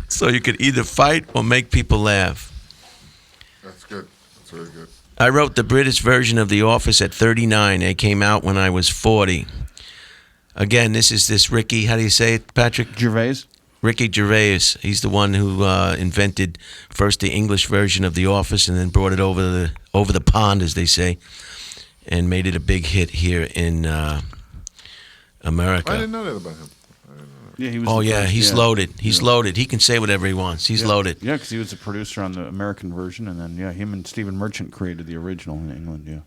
So you could either fight or make people laugh. That's good. That's very good. I wrote the British version of The Office at 39. It came out when I was 40. Again, this is this Ricky, how do you say it, Patrick? Gervais? Ricky Gervais. He's the one who invented first the English version of The Office and then brought it over the pond, as they say, and made it a big hit here in America. I didn't know that about him. Yeah, he was he's loaded. He's loaded. He can say whatever he wants. He's loaded. Yeah, because he was a producer on the American version, and then him and Stephen Merchant created the original in England. Yeah.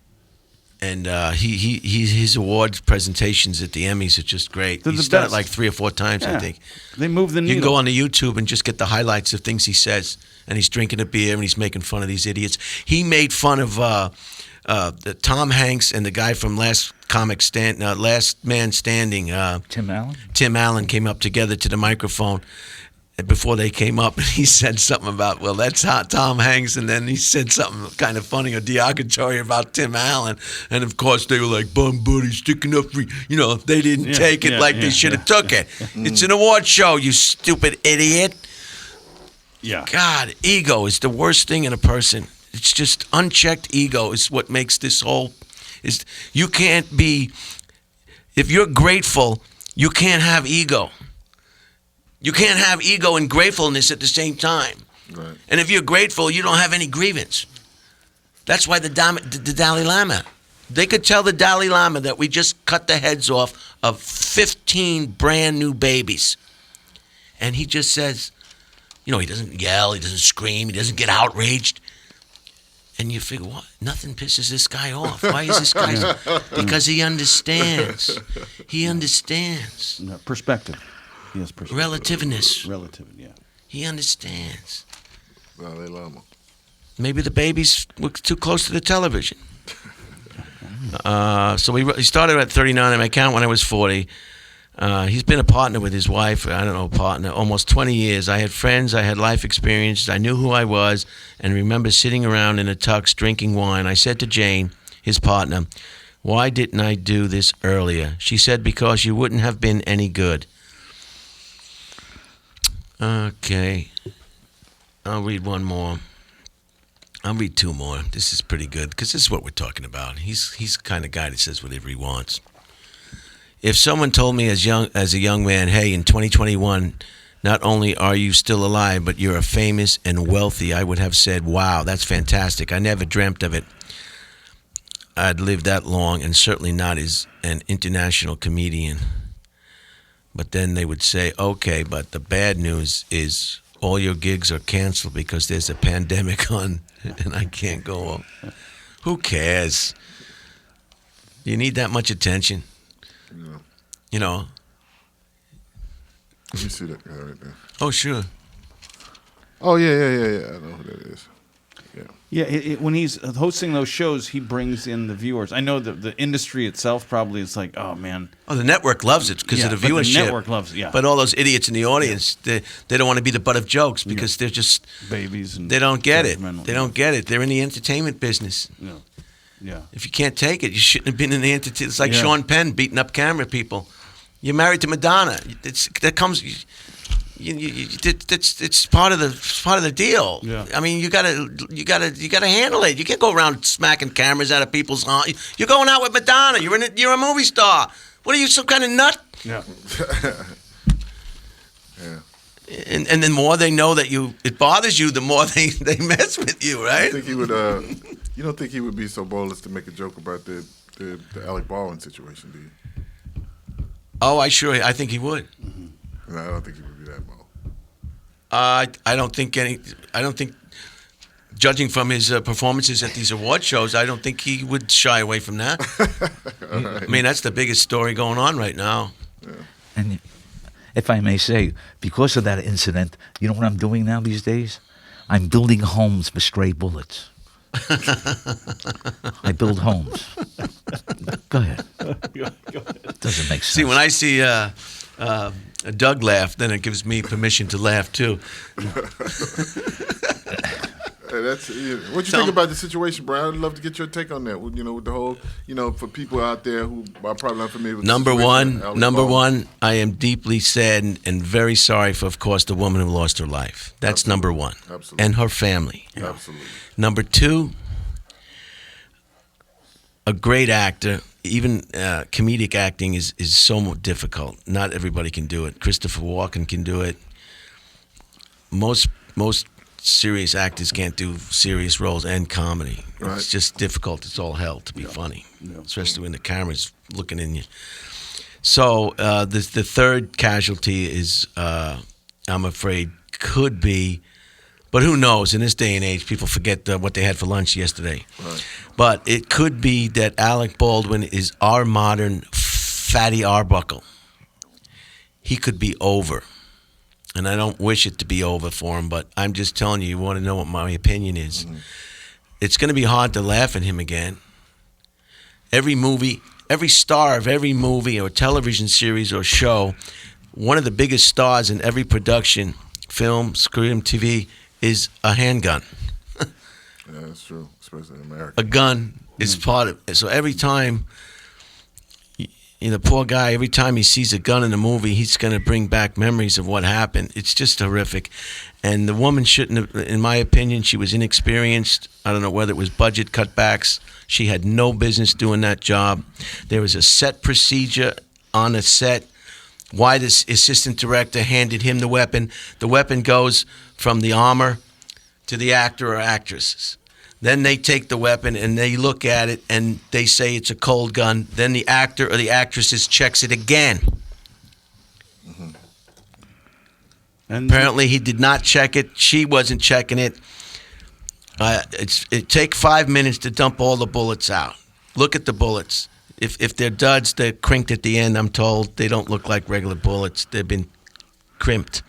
And his awards presentations at the Emmys are just great. They're He's the done it best. like 3 or 4 times, I think. They move the needle. You can go on the YouTube and just get the highlights of things he says. And he's drinking a beer and he's making fun of these idiots. He made fun of Tom Hanks and the guy from Last Man Standing. Tim Allen? Tim Allen came up together to the microphone before they came up, and he said something about, well, that's how Tom Hanks, and then he said something kind of funny or derogatory about Tim Allen, and of course they were like, bum buddy, sticking up for, they didn't take it like they should have took it. It's an award show, you stupid idiot. Yeah. God, ego is the worst thing in a person. It's just unchecked ego is what makes this whole, you can't be, if you're grateful, you can't have ego. You can't have ego and gratefulness at the same time. Right. And if you're grateful, you don't have any grievance. That's why the Dalai Lama, they could tell the Dalai Lama that we just cut the heads off of 15 brand new babies. And he just says, he doesn't yell, he doesn't scream, he doesn't get outraged. And you figure, what? Nothing pisses this guy off. Why is this guy? Because he understands. He understands. No, perspective. Yes, perspective. Relativeness. Relativity, yeah. He understands. Dalai Lama. Maybe the babies were too close to the television. So he started at 39 at my count when I was 40. He's been a partner with his wife, almost 20 years. I had friends, I had life experiences, I knew who I was, and remember sitting around in a tux drinking wine. I said to Jane, his partner, why didn't I do this earlier? She said, because you wouldn't have been any good. Okay. I'll read one more. I'll read 2 more. This is pretty good, because this is what we're talking about. He's the kind of guy that says whatever he wants. If someone told me as a young man, hey, in 2021, not only are you still alive, but you're famous and wealthy, I would have said, wow, that's fantastic. I never dreamt of it. I'd lived that long, and certainly not as an international comedian. But then they would say, okay, but the bad news is all your gigs are canceled because there's a pandemic on and I can't go. Who cares? You need that much attention? Yeah. Let me see that guy right there. Oh, sure. Oh, yeah. I know who that is. Yeah, when he's hosting those shows, he brings in the viewers. I know the industry itself probably is like, oh man. Oh, the network loves it because of the viewership. The network loves it, yeah. But all those idiots in the audience, they don't want to be the butt of jokes because they're just babies. And they don't get it. They don't get it. They're in the entertainment business. Yeah. Yeah. If you can't take it, you shouldn't have been in the entertainment. It's like Sean Penn beating up camera people. You're married to Madonna. It's part of the deal. Yeah. I mean, you gotta handle it. You can't go around smacking cameras out of people's arms. You're going out with Madonna. You're a movie star. What are you, some kind of nut? Yeah. Yeah. And the more they know that it bothers you, the more they mess with you, right? I think he would. You don't think he would be so bold as to make a joke about the Alec Baldwin situation, do you? Oh, I think he would. No, I don't think he would be that bold. I don't think, judging from his performances at these award shows, I don't think he would shy away from that. Right. I mean, that's the biggest story going on right now. Yeah. And if I may say, because of that incident, you know what I'm doing now these days? I'm building homes for stray bullets. I build homes. Go ahead. Doesn't make sense. See, when I see Doug laugh, then it gives me permission to laugh too. What you think about the situation, Brian? I'd love to get your take on that. With the whole, for people out there who are probably not familiar with Number the one, I am deeply saddened and very sorry for, of course, the woman who lost her life. That's Absolutely. number one. Absolutely. And her family. Absolutely. Number two, a great actor. Even comedic acting is so difficult. Not everybody can do it. Christopher Walken can do it. Most serious actors can't do serious roles and comedy. Right. It's just difficult. It's all hell to be funny, especially when the camera's looking in you. So the third casualty is, I'm afraid, could be, but who knows? In this day and age, people forget what they had for lunch yesterday. Right. But it could be that Alec Baldwin is our modern Fatty Arbuckle. He could be over. And I don't wish it to be over for him, but I'm just telling you, you want to know what my opinion is. Mm-hmm. It's going to be hard to laugh at him again. Every star of every movie or television series or show, one of the biggest stars in every production, film, screen, TV, is a handgun. Yeah, that's true, especially in America. A gun is part of it. So every time, poor guy, every time he sees a gun in a movie, he's going to bring back memories of what happened. It's just horrific. And the woman shouldn't have, in my opinion, she was inexperienced. I don't know whether it was budget cutbacks. She had no business doing that job. There was a set procedure on a set. Why the assistant director handed him the weapon. The weapon goes from the armor to the actor or actresses. Then they take the weapon and they look at it and they say it's a cold gun. Then the actor or the actresses checks it again. Mm-hmm. And apparently he did not check it. She wasn't checking it. It take 5 minutes to dump all the bullets out. Look at the bullets. If they're duds, they're crinked at the end, I'm told. They don't look like regular bullets. They've been crimped.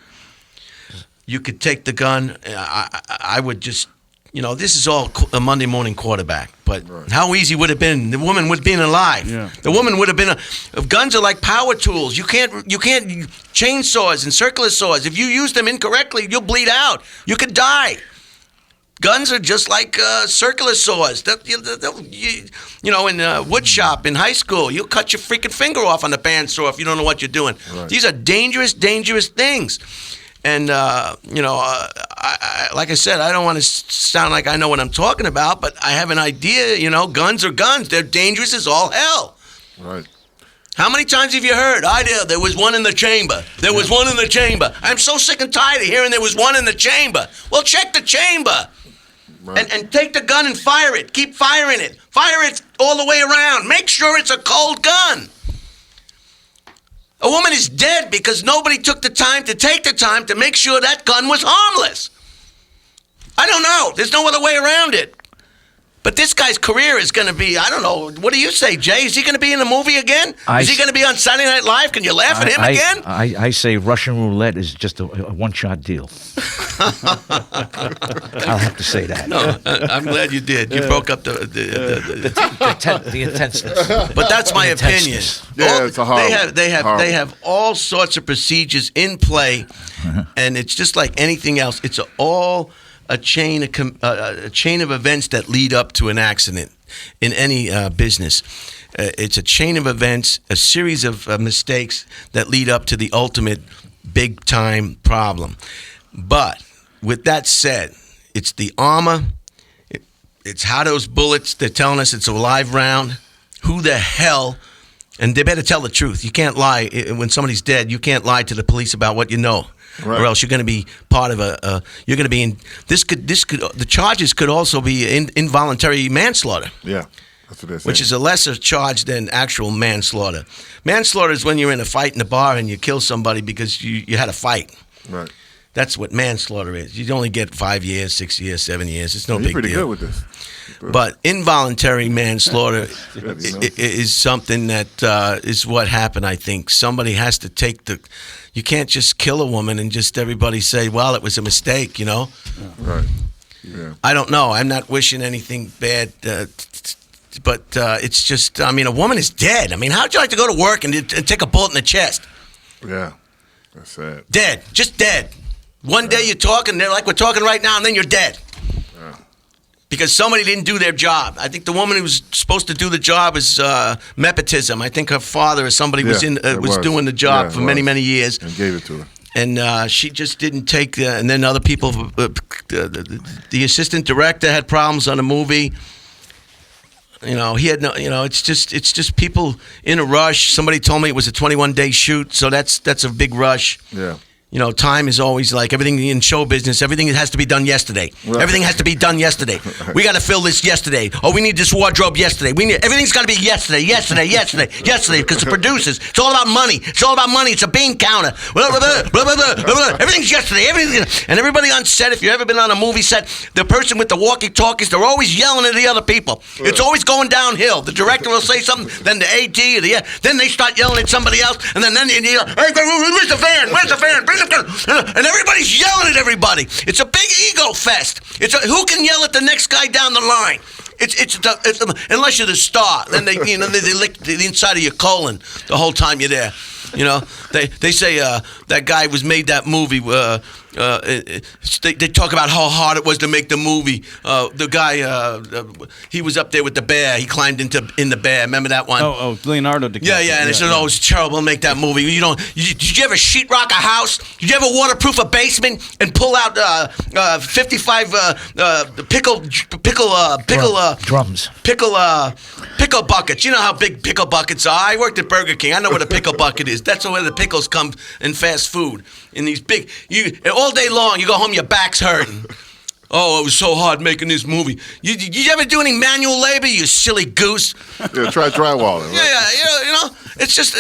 You could take the gun. I would just, this is all a Monday morning quarterback. But right. How easy would it have been? The woman would have been alive. Yeah. The woman would have been. Guns are like power tools. You can't chainsaws and circular saws. If you use them incorrectly, you'll bleed out. You could die. Guns are just like circular saws. In a wood shop in high school, you'll cut your freaking finger off on the bandsaw if you don't know what you're doing. Right. These are dangerous, dangerous things. And, like I said, I don't want to sound like I know what I'm talking about, but I have an idea, guns are guns. They're dangerous as all hell. Right. How many times have you heard, there was one in the chamber. There was one in the chamber. I'm so sick and tired of hearing there was one in the chamber. Well, check the chamber. Right. And take the gun and fire it. Keep firing it. Fire it all the way around. Make sure it's a cold gun. A woman is dead because nobody took the time to make sure that gun was harmless. I don't know. There's no other way around it. But this guy's career is going to be, I don't know, what do you say, Jay? Is he going to be in a movie again? Is he going to be on Saturday Night Live? Can you laugh at him again? I say Russian roulette is just a one-shot deal. I'll have to say that. No, I'm glad you did. You broke up the intenseness. But that's my opinion. Yeah, it's a horrible. They have all sorts of procedures in play, and it's just like anything else. It's all a chain of events that lead up to an accident in any business. It's a chain of events, a series of mistakes that lead up to the ultimate big-time problem. But with that said, it's the armor. It's how those bullets, they're telling us it's a live round. Who the hell? And they better tell the truth. You can't lie. When somebody's dead, you can't lie to the police about what you know. Right. Or else you're going to be part of you're going to be in, the charges could also be involuntary manslaughter. Yeah. That's what they're saying. Which is a lesser charge than actual manslaughter. Manslaughter is when you're in a fight in a bar and you kill somebody because you had a fight. Right. That's what manslaughter is. You only get 5 years, 6 years, 7 years. It's no big deal. You're pretty good with this. But involuntary manslaughter is something that is what happened, I think. Somebody has to take the... You can't just kill a woman and just everybody say, well, it was a mistake, you know? Right. Yeah. I don't know. I'm not wishing anything bad, but it's just, I mean, a woman is dead. I mean, how'd you like to go to work and take a bullet in the chest? Yeah. That's sad. Dead. Just dead. One day you're talking, they're like we're talking right now, and then you're dead. Yeah. Because somebody didn't do their job. I think the woman who was supposed to do the job is nepotism. I think her father or somebody was doing the job for many, many years. And gave it to her. And she just didn't take, and then other people, the assistant director had problems on the movie. You know, he had no, you know, it's just people in a rush. Somebody told me it was a 21-day shoot, so that's a big rush. Yeah. You know, time is always like everything in show business. Everything has to be done yesterday. Right. Everything has to be done yesterday. We got to fill this yesterday. Oh, we need this wardrobe yesterday. Everything's got to be yesterday. Because the producers. It's all about money. It's a bean counter. Everything's yesterday. And everybody on set. If you've ever been on a movie set, the person with the walkie-talkies, they're always yelling at the other people. Right. It's always going downhill. The director will say something, then the AD, then they start yelling at somebody else, and then you yell, hey, where's the van? Where's the van? And everybody's yelling at everybody. It's a big ego fest. Who can yell at the next guy down the line? Unless you're the star, then they lick the inside of your colon the whole time you're there. You know, they say that guy was made that movie. They talk about how hard it was to make the movie. The guy, he was up there with the bear. He climbed in the bear. Remember that one? Oh, Leonardo DiCaprio. Yeah. And they said, oh, it's terrible to make that movie. Did you ever sheetrock a house? Did you ever waterproof a basement and pull out 55 drums? Pickle buckets. You know how big pickle buckets are. I worked at Burger King. I know what a pickle bucket is. That's where the pickles come in fast food. In these big, all day long, you go home, your back's hurting. Oh, it was so hard making this movie. You ever do any manual labor, you silly goose? Yeah, try drywalling. Right? Yeah, you know, it's just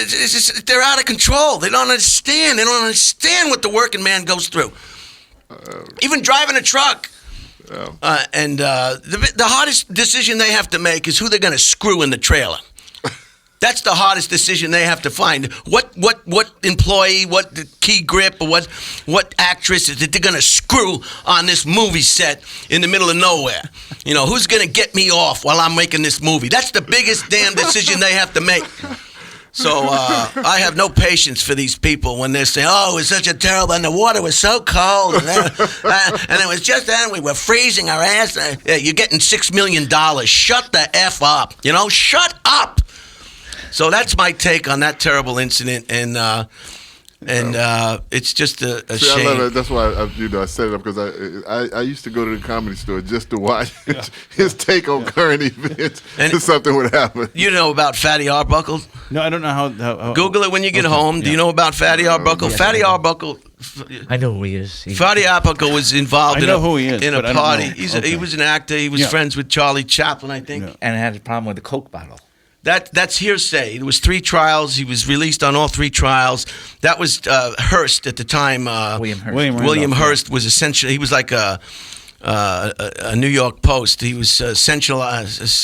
they're out of control. They don't understand. They don't understand what the working man goes through. Even driving a truck. And the hardest decision they have to make is who they're going to screw in the trailer. That's the hardest decision they have to find. What employee, what key grip, or what actress that they're going to screw on this movie set in the middle of nowhere? You know, who's going to get me off while I'm making this movie? That's the biggest damn decision they have to make. So I have no patience for these people when they're saying, oh, it was such a terrible, and the water was so cold, and it was just then we were freezing our ass. You're getting $6 million. Shut the F up. You know, shut up. So that's my take on that terrible incident, and it's just a shame. I love it. That's why I set it up, because I used to go to the Comedy Store just to watch his take on current events. And something would happen. You know about Fatty Arbuckle? No, I don't know how Google it when you get home. Do you know about Fatty Arbuckle? Yes, Fatty Arbuckle. I know who he is. Fatty Arbuckle was involved in a party. He was an actor. He was friends with Charlie Chaplin, I think. Yeah. And had a problem with the Coke bottle. That's hearsay. There was 3 trials. He was released on all 3 trials. That was Hearst at the time. William Hearst. William Hearst was essentially, he was like a a New York Post. He was sensationalizing.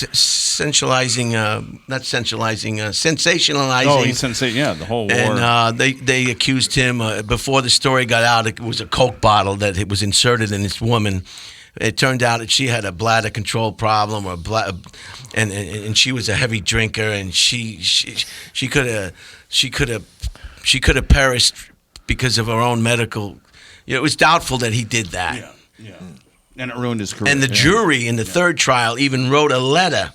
Oh, he's the whole war. And they accused him before the story got out. It was a Coke bottle that it was inserted in this woman. It turned out that she had a bladder control problem, and she was a heavy drinker, and she could have perished because of her own medical. It was doubtful that he did that. Yeah. And it ruined his career. And the jury in the third trial even wrote a letter.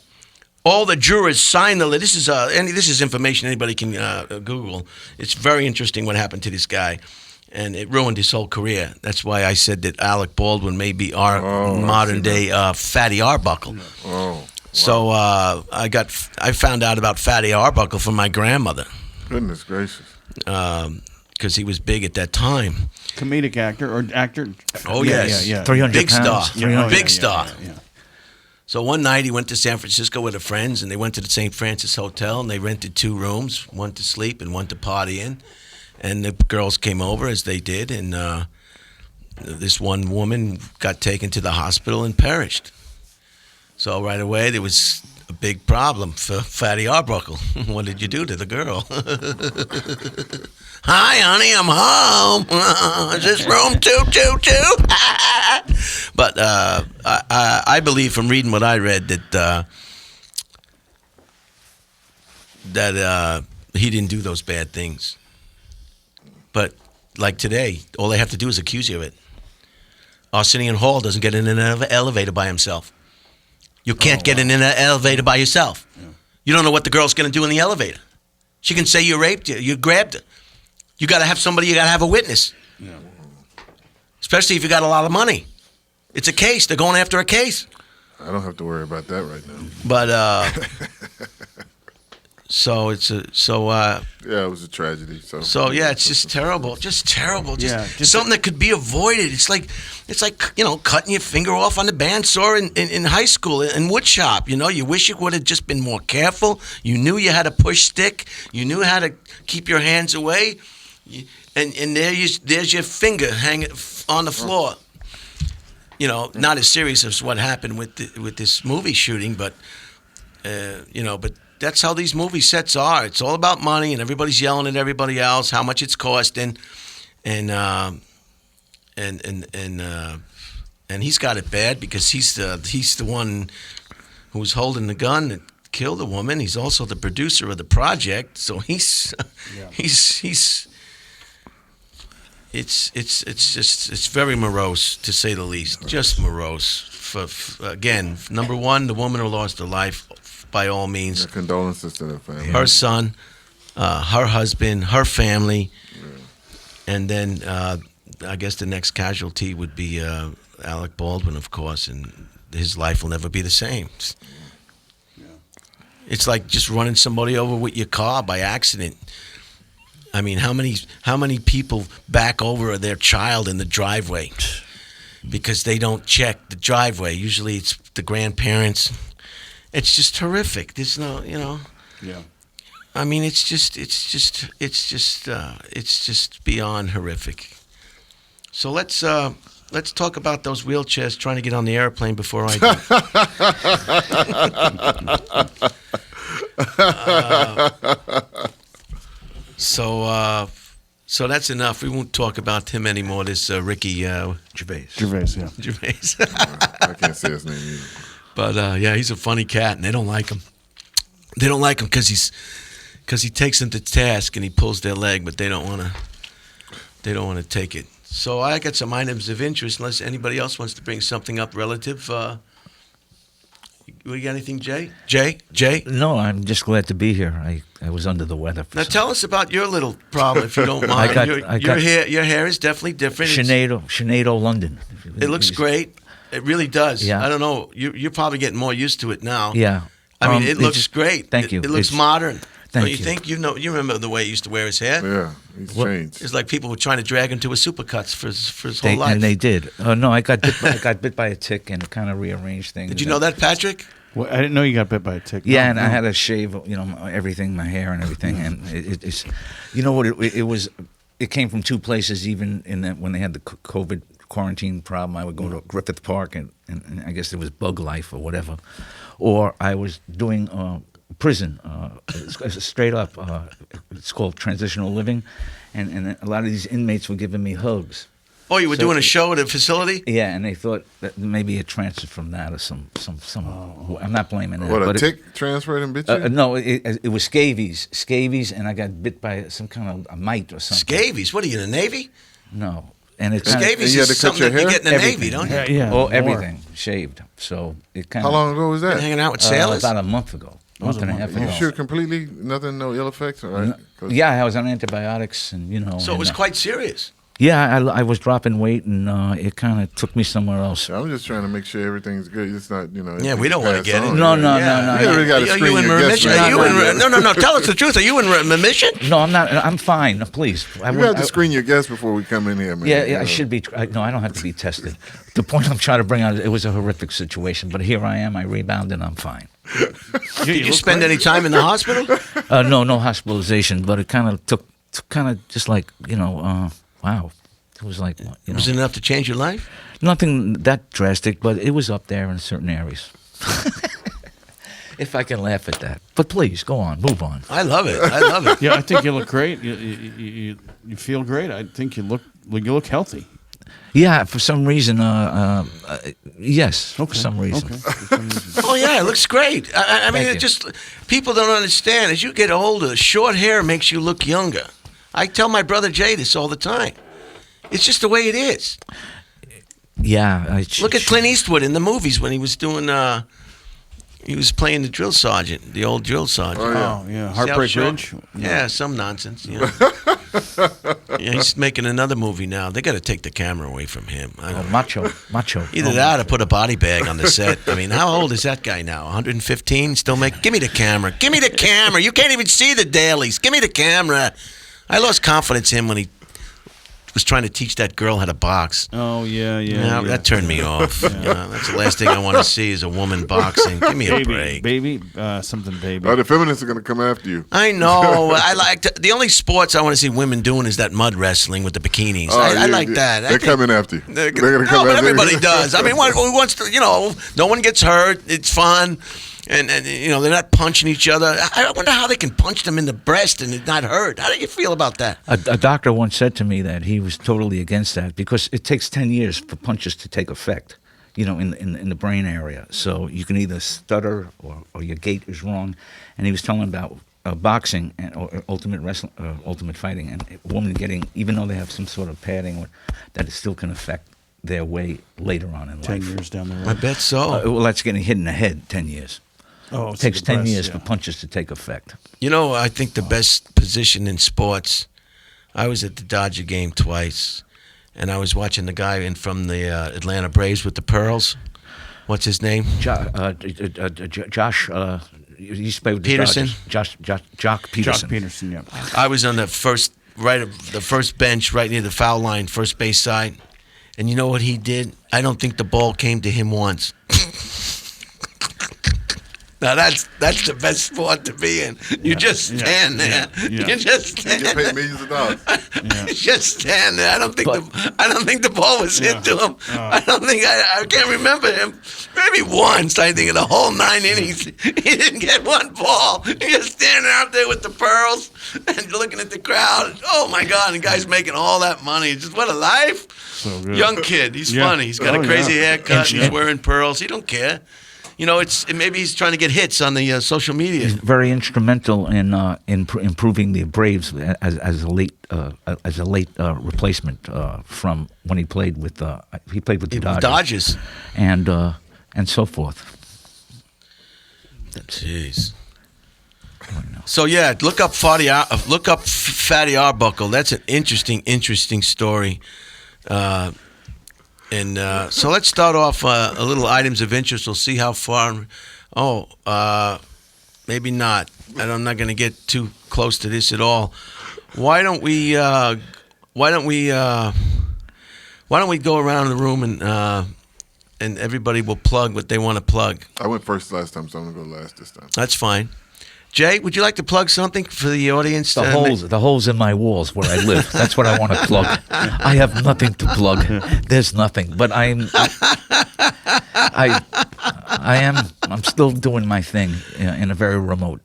All the jurors signed the letter. This is information anybody can Google. It's very interesting what happened to this guy, and it ruined his whole career. That's why I said that Alec Baldwin may be our modern day Fatty Arbuckle. Oh, wow. So I found out about Fatty Arbuckle from my grandmother. Goodness gracious. Because he was big at that time. Comedic actor. Oh, yes. Yeah. 300 Big pounds. star. Big star. Yeah. So one night he went to San Francisco with her friends, and they went to the St. Francis Hotel, and they rented 2 rooms, one to sleep and one to party in. And the girls came over, as they did, and this one woman got taken to the hospital and perished. So right away there was a big problem for Fatty Arbuckle. What did you do to the girl? Hi, honey, I'm home. Is this room 222? But I believe from reading what I read that he didn't do those bad things. But like today, all they have to do is accuse you of it. Arsenio Hall doesn't get in an elevator by himself. You can't get in an elevator by yourself. Yeah. You don't know what the girl's going to do in the elevator. She can say you raped her, you grabbed her. You got to have somebody, you got to have a witness. Yeah. Especially if you got a lot of money. It's a case. They're going after a case. I don't have to worry about that right now. But yeah, it was a tragedy. So yeah, it's just terrible. Just something that could be avoided. It's like cutting your finger off on the bandsaw in high school in wood shop. You wish you would have just been more careful. You knew you had a push stick. You knew how to keep your hands away. And there's your finger hanging on the floor. Not as serious as what happened with this movie shooting, but but that's how these movie sets are. It's all about money, and everybody's yelling at everybody else how much it's costing, and he's got it bad because he's the one who was holding the gun that killed the woman. He's also the producer of the project, so he's it's very morose, to say the least. Just morose. Again, number one, the woman who lost her life, by all means. Yeah, condolences to the family. Her son, her husband, her family, and then I guess the next casualty would be Alec Baldwin, of course, and his life will never be the same. It's like just running somebody over with your car by accident. I mean, how many people back over their child in the driveway because they don't check the driveway? Usually it's the grandparents. It's just horrific. There's no, Yeah. I mean, it's just beyond horrific. So let's talk about those wheelchairs trying to get on the airplane before I do. So that's enough. We won't talk about him anymore. This Ricky Gervais. Gervais, yeah. Gervais. I can't say his name either. But yeah, he's a funny cat, and they don't like him. They don't like him because he takes them to task and he pulls their leg, but they don't want to take it. So I got some items of interest. Unless anybody else wants to bring something up relative. You got anything, Jay? Jay? No, I'm just glad to be here. I was under the weather. Now tell us about your little problem, if you don't mind. Your hair is definitely different. Sinead London. It looks great. It really does. Yeah. I don't know. You're probably getting more used to it now. Yeah. I mean, it looks great. Thank you. It looks modern. Thank you. you. Think you remember the way he used to wear his hair? Yeah, he's changed. It's like people were trying to drag him to a supercuts for his whole life. And they did. No, I got bit by a tick and it kind of rearranged things. Did you know that, Patrick? Well, I didn't know you got bit by a tick. Yeah, and I had to shave, everything, my hair and everything, and it's, what it was. It came from two places. Even in that when they had the COVID quarantine problem, I would go to Griffith Park, and I guess there was bug life or whatever. Or I was doing prison, straight up. It's called transitional living, and a lot of these inmates were giving me hugs. Oh, you were doing a show at a facility? Yeah, and they thought that maybe it transferred from that or some. I'm not blaming that. What, a but tick transferred and bit you? no, it was scabies, and I got bit by some kind of a mite or something. Scabies? What are you in the Navy? No, and it Scabies you had is to cut something your that you hair? get in the Navy, don't you? Yeah. Oh, more. everything shaved. So it kind How of long ago was that? Hanging out with sailors? about a month ago, month and a half ago. You sure completely nothing, no ill effects, all right? 'Cause- Yeah, I was on antibiotics, and So it was quite serious. Yeah, I was dropping weight, and it kind of took me somewhere else. I'm just trying to make sure everything's good. It's not, Yeah, we don't want to get it. No. You already got to Are screen you in your guests. remission? right? Are you in no. Tell us the truth. Are you in remission? No, I'm not. I'm fine. Please. You have to screen your guests before we come in here, man. Yeah, You I know. should be. No, I don't have to be tested. The point I'm trying to bring out, it was a horrific situation, but here I am. I rebounded. I'm fine. Did you spend any time in the hospital? No hospitalization, but it kind of took kind of just like, wow. It was like, Was it enough to change your life? nothing that drastic, but it was up there in certain areas. If I can laugh at that. But please, go on, move on. I love it. Yeah, I think you look great. You feel great. I think you look healthy. Yeah, for some reason, yes, for some reason. Okay. Oh yeah, it looks great. I mean, Thank it you. just people don't understand. As you get older, short hair makes you look younger. I tell my brother Jay this all the time. It's just the way it is. Yeah. Look at Clint Eastwood in the movies when he was doing. He was playing the drill sergeant, the old drill sergeant. Oh yeah, See how Heartbreak short- Ridge. Yeah, some nonsense. Yeah, he's making another movie now. They got to take the camera away from him. I don't know. Macho. Either that or put a body bag on the set. I mean, how old is that guy now? 115? Still make? Give me the camera. Give me the camera. You can't even see the dailies. Give me the camera. I lost confidence in him when he was trying to teach that girl how to box. Oh yeah. That turned me off. That's the last thing I want to see is a woman boxing. Give me a break. baby, something baby. Oh, the feminists are going to come after you. I know. The only sports I want to see women doing is that mud wrestling with the bikinis. Oh, I yeah, like yeah. that. They're coming after you. They're going to come No, but after everybody you. does. I mean, who wants to? No one gets hurt. It's fun. And they're not punching each other. I wonder how they can punch them in the breast and it not hurt. How do you feel about that? A doctor once said to me that he was totally against that because it takes 10 years for punches to take effect, in the brain area. So you can either stutter or your gait is wrong. And he was telling about boxing or ultimate wrestling, ultimate fighting, and a woman getting, even though they have some sort of padding, that it still can affect their way later on in life. 10 years down the road. I bet so. Well, that's getting hit in the head. 10 years. Oh, It takes 10 years yeah. for punches to take effect. I think the best position in sports, I was at the Dodger game twice, and I was watching the guy from the Atlanta Braves with the pearls. What's his name? Josh, he used to play with the Peterson? Dodgers. Jock Peterson. Jock Peterson, yeah. I was on the first bench, right near the foul line, first base side. And you know what he did? I don't think the ball came to him once. Now that's the best sport to be in. You just stand there. yeah. You just stand You get there. paid millions of dollars. You just stand there. I don't think the ball was hit to him. I don't think I can't remember him. Maybe once. I think in the whole 9 innings, he didn't get one ball. He just standing out there with the pearls and looking at the crowd. Oh my God! And the guy's making all that money. Just what a life. So good. Young kid. He's Yeah. funny. He's got Oh, a crazy yeah. haircut. He's wearing pearls. He don't care. Maybe he's trying to get hits on the social media. Very instrumental in improving the Braves as a late replacement from when he played with the Dodgers and so forth. Jeez. So yeah, look up Fatty Arbuckle. That's an interesting story. So let's start off a little items of interest. We'll see how far. Maybe not. And I'm not going to get too close to this at all. Why don't we go around the room and everybody will plug what they want to plug. I went first last time, so I'm going to go last this time. That's fine. Jay, would you like to plug something for the audience? The holes in my walls where I live. That's what I want to plug. I have nothing to plug. There's nothing. But I'm still doing my thing in a very remote,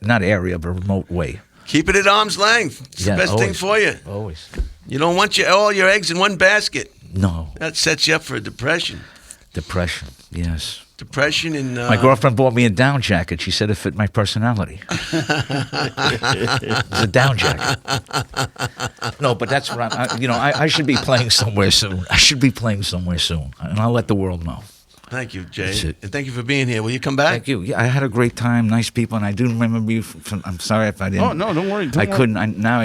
not area, but remote way. Keep it at arm's length. It's the best thing for you. Always. You don't want all your eggs in one basket. No. That sets you up for a depression. Depression, yes. Depression and... my girlfriend bought me a down jacket. She said it fit my personality. It's a down jacket. No, but that's what I should be playing somewhere soon. And I'll let the world know. Thank you, Jay. And thank you for being here. Will you come back? Thank you. Yeah, I had a great time. Nice people, and I do remember you. I'm sorry if I didn't. Oh no, don't worry. I couldn't.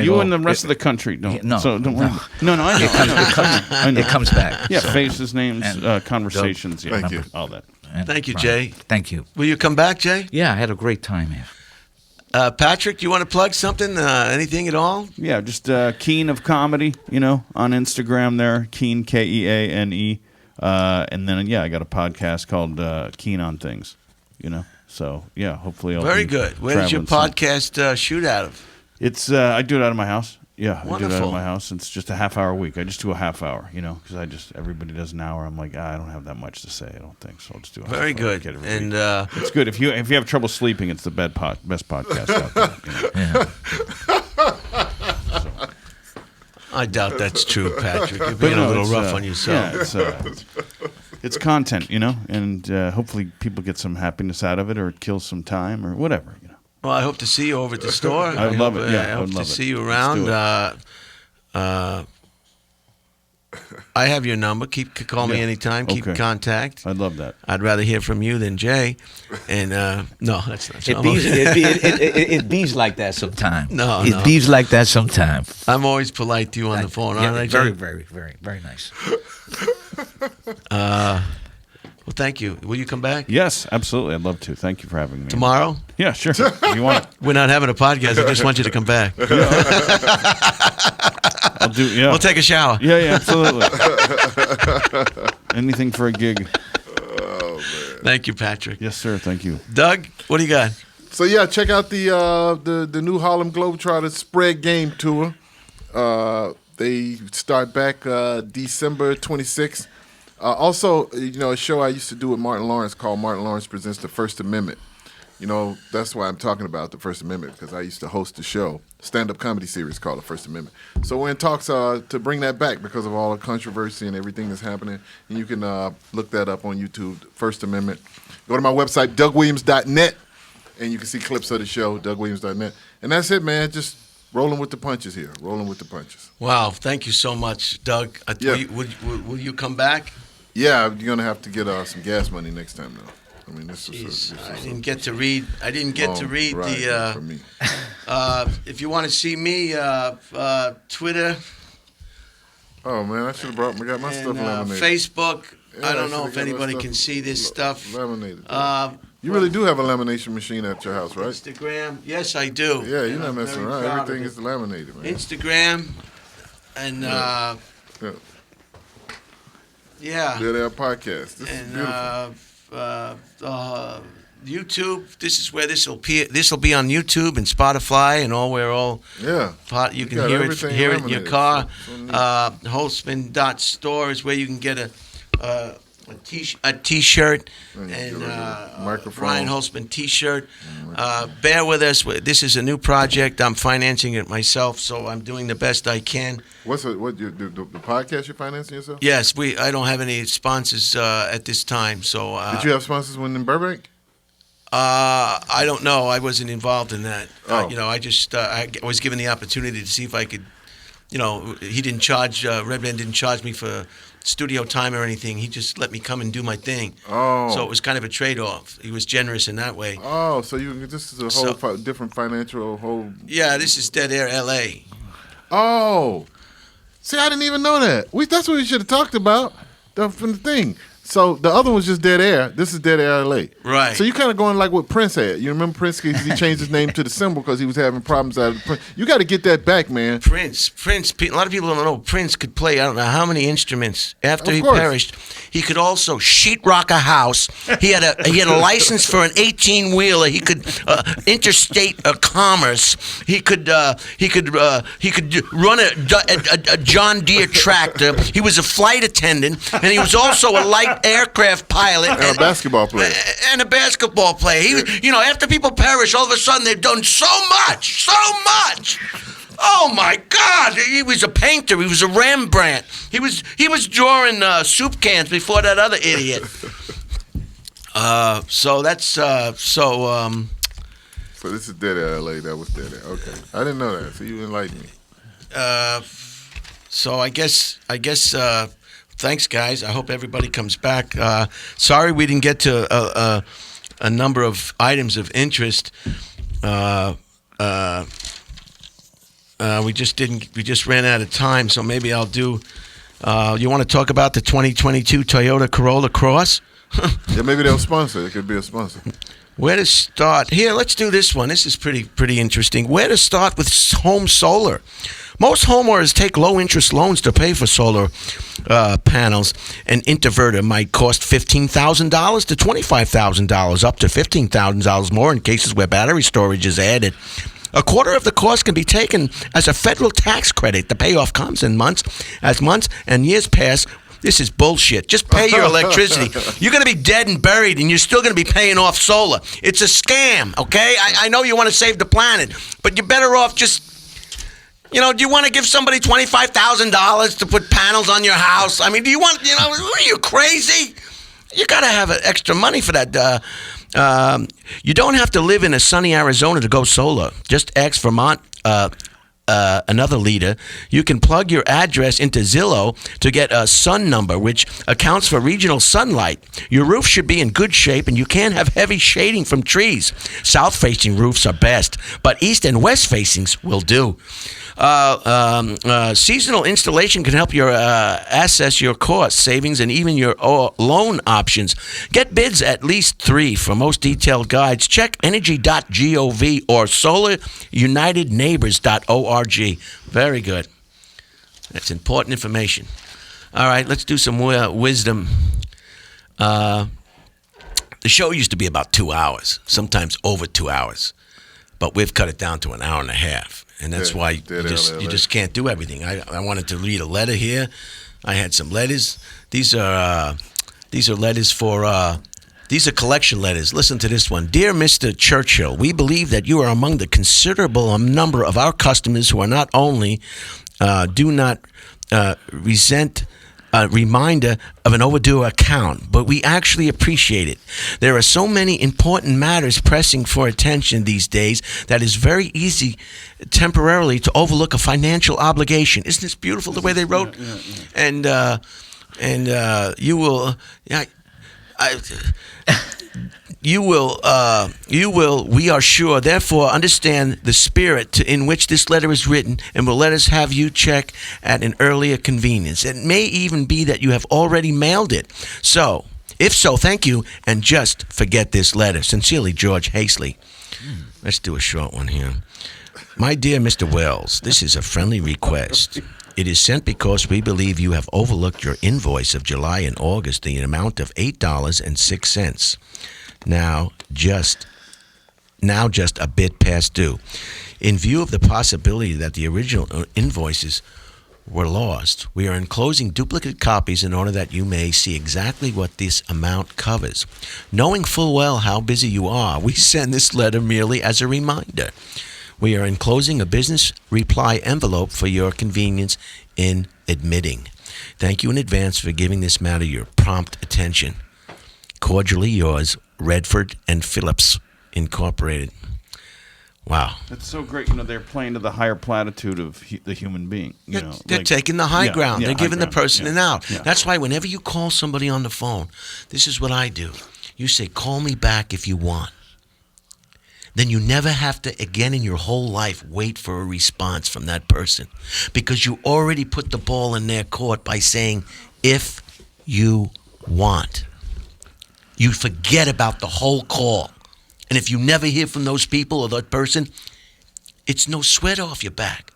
You and the rest of the country don't. No, so don't worry. No, I know. It comes back. Yeah, faces, names, conversations. Yeah, Thank you. all that. Thank you, Jay. Thank you. Will you come back, Jay? Yeah, I had a great time here. Patrick, do you want to plug something? Anything at all? Yeah, just Keane of Comedy, on Instagram there, Keane, Keane. And then, I got a podcast called Keane on Things, So, yeah, hopefully I'll Very be good. Where does your traveling podcast shoot out of? It's I do it out of my house. Yeah, I do it out Wonderful. of my house. It's just a half hour a week. I just do a half hour, because everybody does an hour. I'm like, I don't have that much to say, I don't think, so I'll just do a half Very hour. good. Get it And it's good. If you have trouble sleeping, it's the best podcast out there. Yeah. I doubt that's true, Patrick. You're being a little rough on yourself. Yeah, it's content, and hopefully people get some happiness out of it, or it kills some time, or whatever. Well, I hope to see you over at the store. I'd love it. Yeah, I hope I'd to love it. see you Let's around. do I have your number. Call me Yeah. anytime. Keep Okay. contact. I'd love that. I'd rather hear from you than Jay. And no, that's not true. It bees like that sometimes. No. It bees like that sometimes. I'm always polite to you on the phone, aren't I, Jay? Very, very, very, very nice. Well, thank you. Will you come back Yes, absolutely. I'd love to. Thank you for having me. tomorrow? Yeah, sure. If you want it. We're not having a podcast. I just want you to come back. I'll do. Yeah. We'll take a shower. Yeah, absolutely. Anything for a gig. Thank you, Patrick. Yes, sir. Thank you. Doug, what do you got? So yeah, check out the new Harlem Globetrotters Spread Game Tour. They start back December 26th. Also, a show I used to do with Martin Lawrence called Martin Lawrence Presents the First Amendment. That's why I'm talking about the First Amendment, because I used to host a show, stand-up comedy series called The First Amendment. So we're in talks to bring that back because of all the controversy and everything that's happening. And you can look that up on YouTube, First Amendment. Go to my website, DougWilliams.net, and you can see clips of the show, DougWilliams.net. And that's it, man. Just rolling with the punches here, rolling with the punches. Wow, thank you so much, Doug. Yeah. Will you come back? Yeah, you're going to have to get some gas money next time, though. I mean, this is I didn't get to read. I didn't get to read for the. me. If you want to see me, Twitter Oh man, I should have got my stuff and laminated. Facebook. Yeah, I don't know should've if got my anybody stuff can see this stuff. Laminated. You You really do have a lamination machine at your house, right? Instagram. Yes, I do. Yeah, you're And not I'm messing very around. proud Everything of is laminated, man. it. Instagram and Yeah. yeah. They're their podcast. This is And beautiful. YouTube. This is where this will be on YouTube and Spotify and all. Yeah. You can got hear it everything in your laminated. car. So neat. Holtzman.store is where you can get a T-shirt And and get a microphone. Brian Holtzman T-shirt. Bear with us. This is a new project. I'm financing it myself, so I'm doing the best I can. The podcast you're financing yourself? Yes, I don't have any sponsors at this time. So Did you have sponsors when in Burbank? I don't know. I wasn't involved in that. Oh. I just I was given the opportunity to see if I could. He didn't charge. Redman didn't charge me for studio time or anything. He just let me come and do my thing. Oh. So it was kind of a trade-off. He was generous in that way. Oh, so this is a whole different financial whole. Yeah, this is Dead Air LA. Oh, see, I didn't even know that. That's what we should have talked about from the thing. So the other one's just Dead Air. This is Dead Air LA. Right. So you kind of going like what Prince had. You remember Prince? He changed his name to the symbol because he was having problems out of the Prince. You got to get that back, man. Prince. A lot of people don't know Prince could play I don't know how many instruments. After he course. perished, he could also sheetrock a house. He had a license for an 18-wheeler. He could interstate commerce. He could run a John Deere tractor. He was a flight attendant, and he was also a light aircraft pilot And a basketball player. And a basketball player. He, after people perish, all of a sudden they've done so much. Oh my God! He was a painter. He was a Rembrandt. He was drawing soup cans before that other idiot. So this is Dead Air LA. That was Dead Air. Okay, I didn't know that. So you enlightened me. So I guess. Thanks, guys. I hope everybody comes back. Sorry we didn't get to a number of items of interest. We just ran out of time, so maybe I'll do. You want to talk about the 2022 Toyota Corolla Cross? Yeah, maybe they'll sponsor. It could be a sponsor. Where to start? Here, let's do this one. This is pretty interesting. Where to start with home solar? Most homeowners take low-interest loans to pay for solar panels. An inverter might cost $15,000 to $25,000, up to $15,000 more in cases where battery storage is added. A quarter of the cost can be taken as a federal tax credit. The payoff comes in months. As months and years pass, this is bullshit. Just pay your electricity. You're going to be dead and buried, and you're still going to be paying off solar. It's a scam, okay? I know you want to save the planet, but you're better off just... do you want to give somebody $25,000 to put panels on your house? I mean, do you want, are you crazy? You got to have extra money for that. You don't have to live in a sunny Arizona to go solar. Just ask Vermont, another leader. You can plug your address into Zillow to get a sun number, which accounts for regional sunlight. Your roof should be in good shape, and you can't have heavy shading from trees. South-facing roofs are best, but east and west-facings will do. Seasonal installation can help you assess your cost, savings, and even your loan options. Get bids at least 3. For most detailed guides, check energy.gov or solarunitedneighbors.org. Very good. That's important information. All right, let's do some wisdom. The show used to be about 2 hours, sometimes over 2 hours, but we've cut it down to an hour and a half. And that's why you just can't do everything. I wanted to read a letter here. I had some letters. These are letters for these are collection letters. Listen to this one. Dear Mr. Churchill, we believe that you are among the considerable number of our customers who are not only do not resent a reminder of an overdue account, but we actually appreciate it. There are so many important matters pressing for attention these days that it's very easy temporarily to overlook a financial obligation. Isn't this beautiful the way they wrote? Yeah. And you will, you will, we are sure, therefore understand the spirit in which this letter is written, and will let us have you check at an earlier convenience. It may even be that you have already mailed it. So, if so, thank you, and just forget this letter. Sincerely, George Hastley. Let's do a short one here. My dear Mr. Wells, this is a friendly request. It is sent because we believe you have overlooked your invoice of July and August in the amount of $8.06. Now just a bit past due. In view of the possibility that the original invoices were lost, we are enclosing duplicate copies in order that you may see exactly what this amount covers. Knowing full well how busy you are, we send this letter merely as a reminder. We are enclosing a business reply envelope for your convenience in admitting. Thank you in advance for giving this matter your prompt attention. Cordially yours, Redford and Phillips Incorporated. Wow. That's so great. They're playing to the higher platitude of the human being. They're taking the high ground. They're giving the person an out. Yeah. That's why whenever you call somebody on the phone, this is what I do. You say, call me back if you want. Then you never have to, again in your whole life, wait for a response from that person. Because you already put the ball in their court by saying, if you want, you forget about the whole call. And if you never hear from those people or that person, it's no sweat off your back.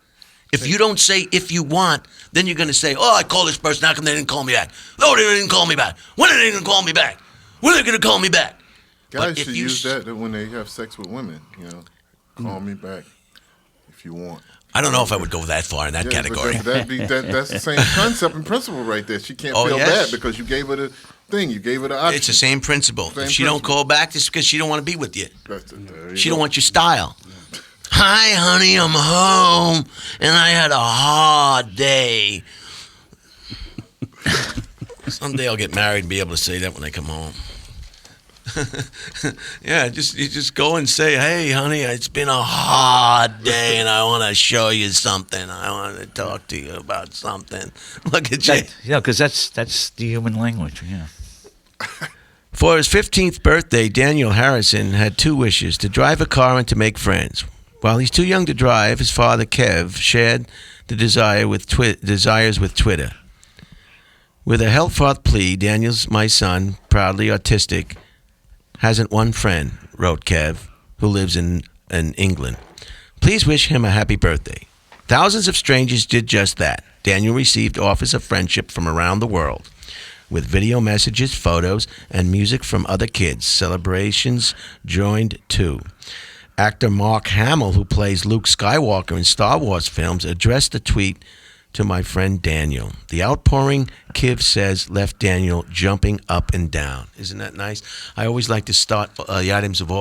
If you don't say if you want, then you're going to say, oh, I called this person. How come they didn't call me back? Oh, they didn't call me back. When are they going to call me back? When are they going to call me back? Guys should use that when they have sex with women. Call me back if you want. I don't know if I would go that far in that category. That's the same concept and principle right there. She can't feel bad because you gave her the thing. You gave her the option. It's the same principle. If she don't call back, it's because she don't want to be with you. She don't want your style. Hi, honey, I'm home, and I had a hard day. Someday I'll get married and be able to say that when I come home. Yeah, you just go and say, hey, honey, it's been a hard day, and I want to show you something. I want to talk to you about something. Look at you. Yeah, because that's the human language, yeah. For his 15th birthday, Daniel Harrison had 2 wishes: to drive a car and to make friends. While he's too young to drive, his father, Kev, shared the desires with Twitter. With a health-fought plea, Daniel's my son, proudly autistic, hasn't one friend, wrote Kev, who lives in England. Please wish him a happy birthday. Thousands of strangers did just that. Daniel received offers of friendship from around the world, with video messages, photos, and music from other kids. Celebrations joined too. Actor Mark Hamill, who plays Luke Skywalker in Star Wars films, addressed the tweet to my friend Daniel. The outpouring, Kiv says, left Daniel jumping up and down. Isn't that nice? I always like to start the items of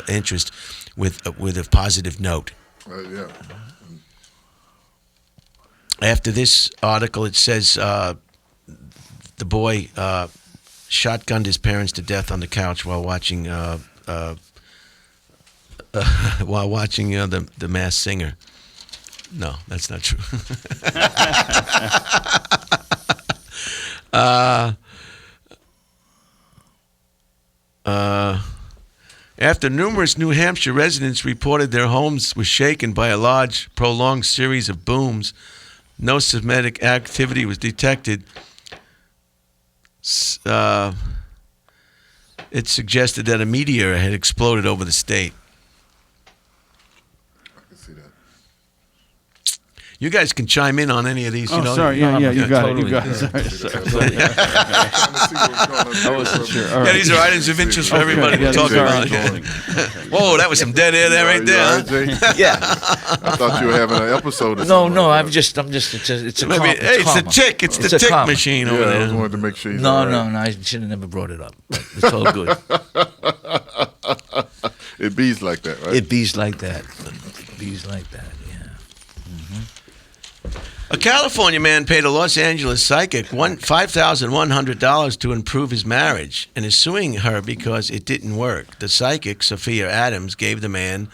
interest with a positive note. Yeah. After this article, it says the boy shotgunned his parents to death on the couch while watching The Masked Singer. No, that's not true. After numerous New Hampshire residents reported their homes were shaken by a large, prolonged series of booms, no seismic activity was detected. It suggested that a meteor had exploded over the state. You guys can chime in on any of these. You know? Sorry. Yeah, you got totally. it. You got it. Sorry. I wasn't sure. All right. Yeah, these are items of interest for everybody to talk about. Whoa, that was some dead air there right there. Huh? Yeah. I thought you were having an episode. Or No, something no, like I'm that. just. It's a. It's the tick. It's the tick karma. machine over Yeah, I there. just wanted to make sure. He's No, all right. no, I should have never brought it up. But it's all good. It bees like that, right? It bees like that. Bees like that. Yeah. A California man paid a Los Angeles psychic $5,100 to improve his marriage and is suing her because it didn't work. The psychic, Sophia Adams, gave the man,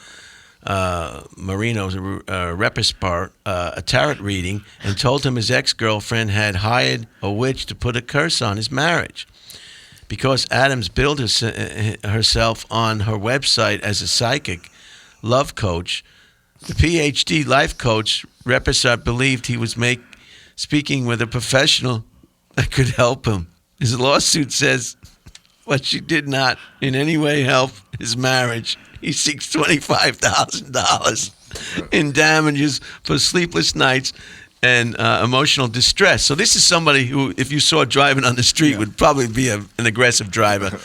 Marino's Reperspart, a tarot reading and told him his ex-girlfriend had hired a witch to put a curse on his marriage. Because Adams billed herself on her website as a psychic love coach, the PhD life coach, Reperspart, believed he was speaking with a professional that could help him. His lawsuit says, but she did not in any way help his marriage. He seeks $25,000 in damages for sleepless nights and emotional distress. So this is somebody who, if you saw driving on the street, would probably be an aggressive driver.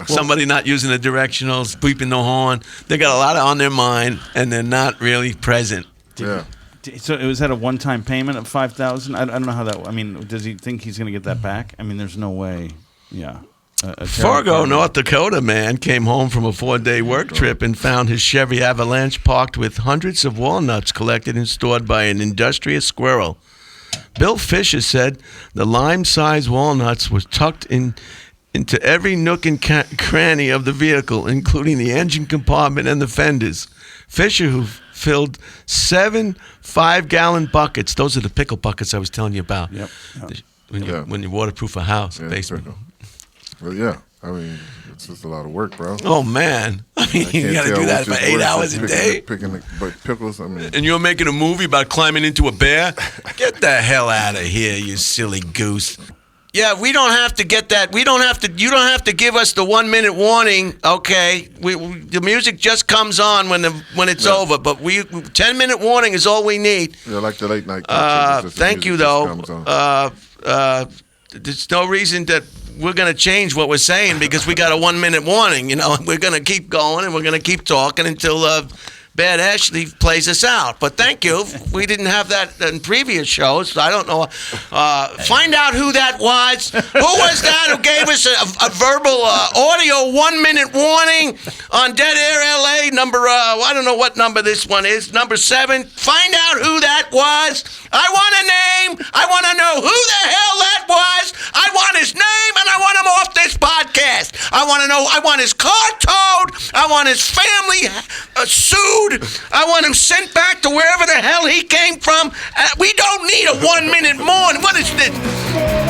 Somebody not using the directionals, beeping the horn. They got a lot on their mind, and they're not really present. Yeah. So it was at a one-time payment of $5,000. I don't know how that. I mean, does he think he's going to get that back? I mean, there's no way. Yeah. Fargo, North Dakota man came home from a 4-day work trip and found his Chevy Avalanche parked with hundreds of walnuts collected and stored by an industrious squirrel. Bill Fisher said the lime-sized walnuts were tucked into every nook and cranny of the vehicle, including the engine compartment and the fenders. Fisher, who filled 7 5-gallon buckets. Those are the pickle buckets I was telling you about. Yep. When you waterproof a house, basement. Well, yeah. I mean, it's just a lot of work, bro. Oh, man. I mean, you got to do that for 8 hours a day? But pickles, I mean. And you're making a movie about climbing into a bear? Get the hell out of here, you silly goose. Yeah, we don't have to get that. We don't have to. You don't have to give us the 1 minute warning. Okay, the music just comes on when it's over. But 10-minute warning is all we need. Yeah, like the late night. Thank you, though. There's no reason that we're going to change what we're saying because we got a 1 minute warning. You know, we're going to keep going and we're going to keep talking until Bad Ashley plays us out. But thank you. We didn't have that in previous shows. So I don't know. Find out who that was. Who was that who gave us a verbal audio 1 minute warning on Dead Air LA number, I don't know what number this one is, number 7. Find out who that was. I want a name. I want to know who the hell that was. I want his name and I want him off this podcast. I want to know. I want his car towed. I want his family sued. I want him sent back to wherever the hell he came from. We don't need a 1 minute more. What is this?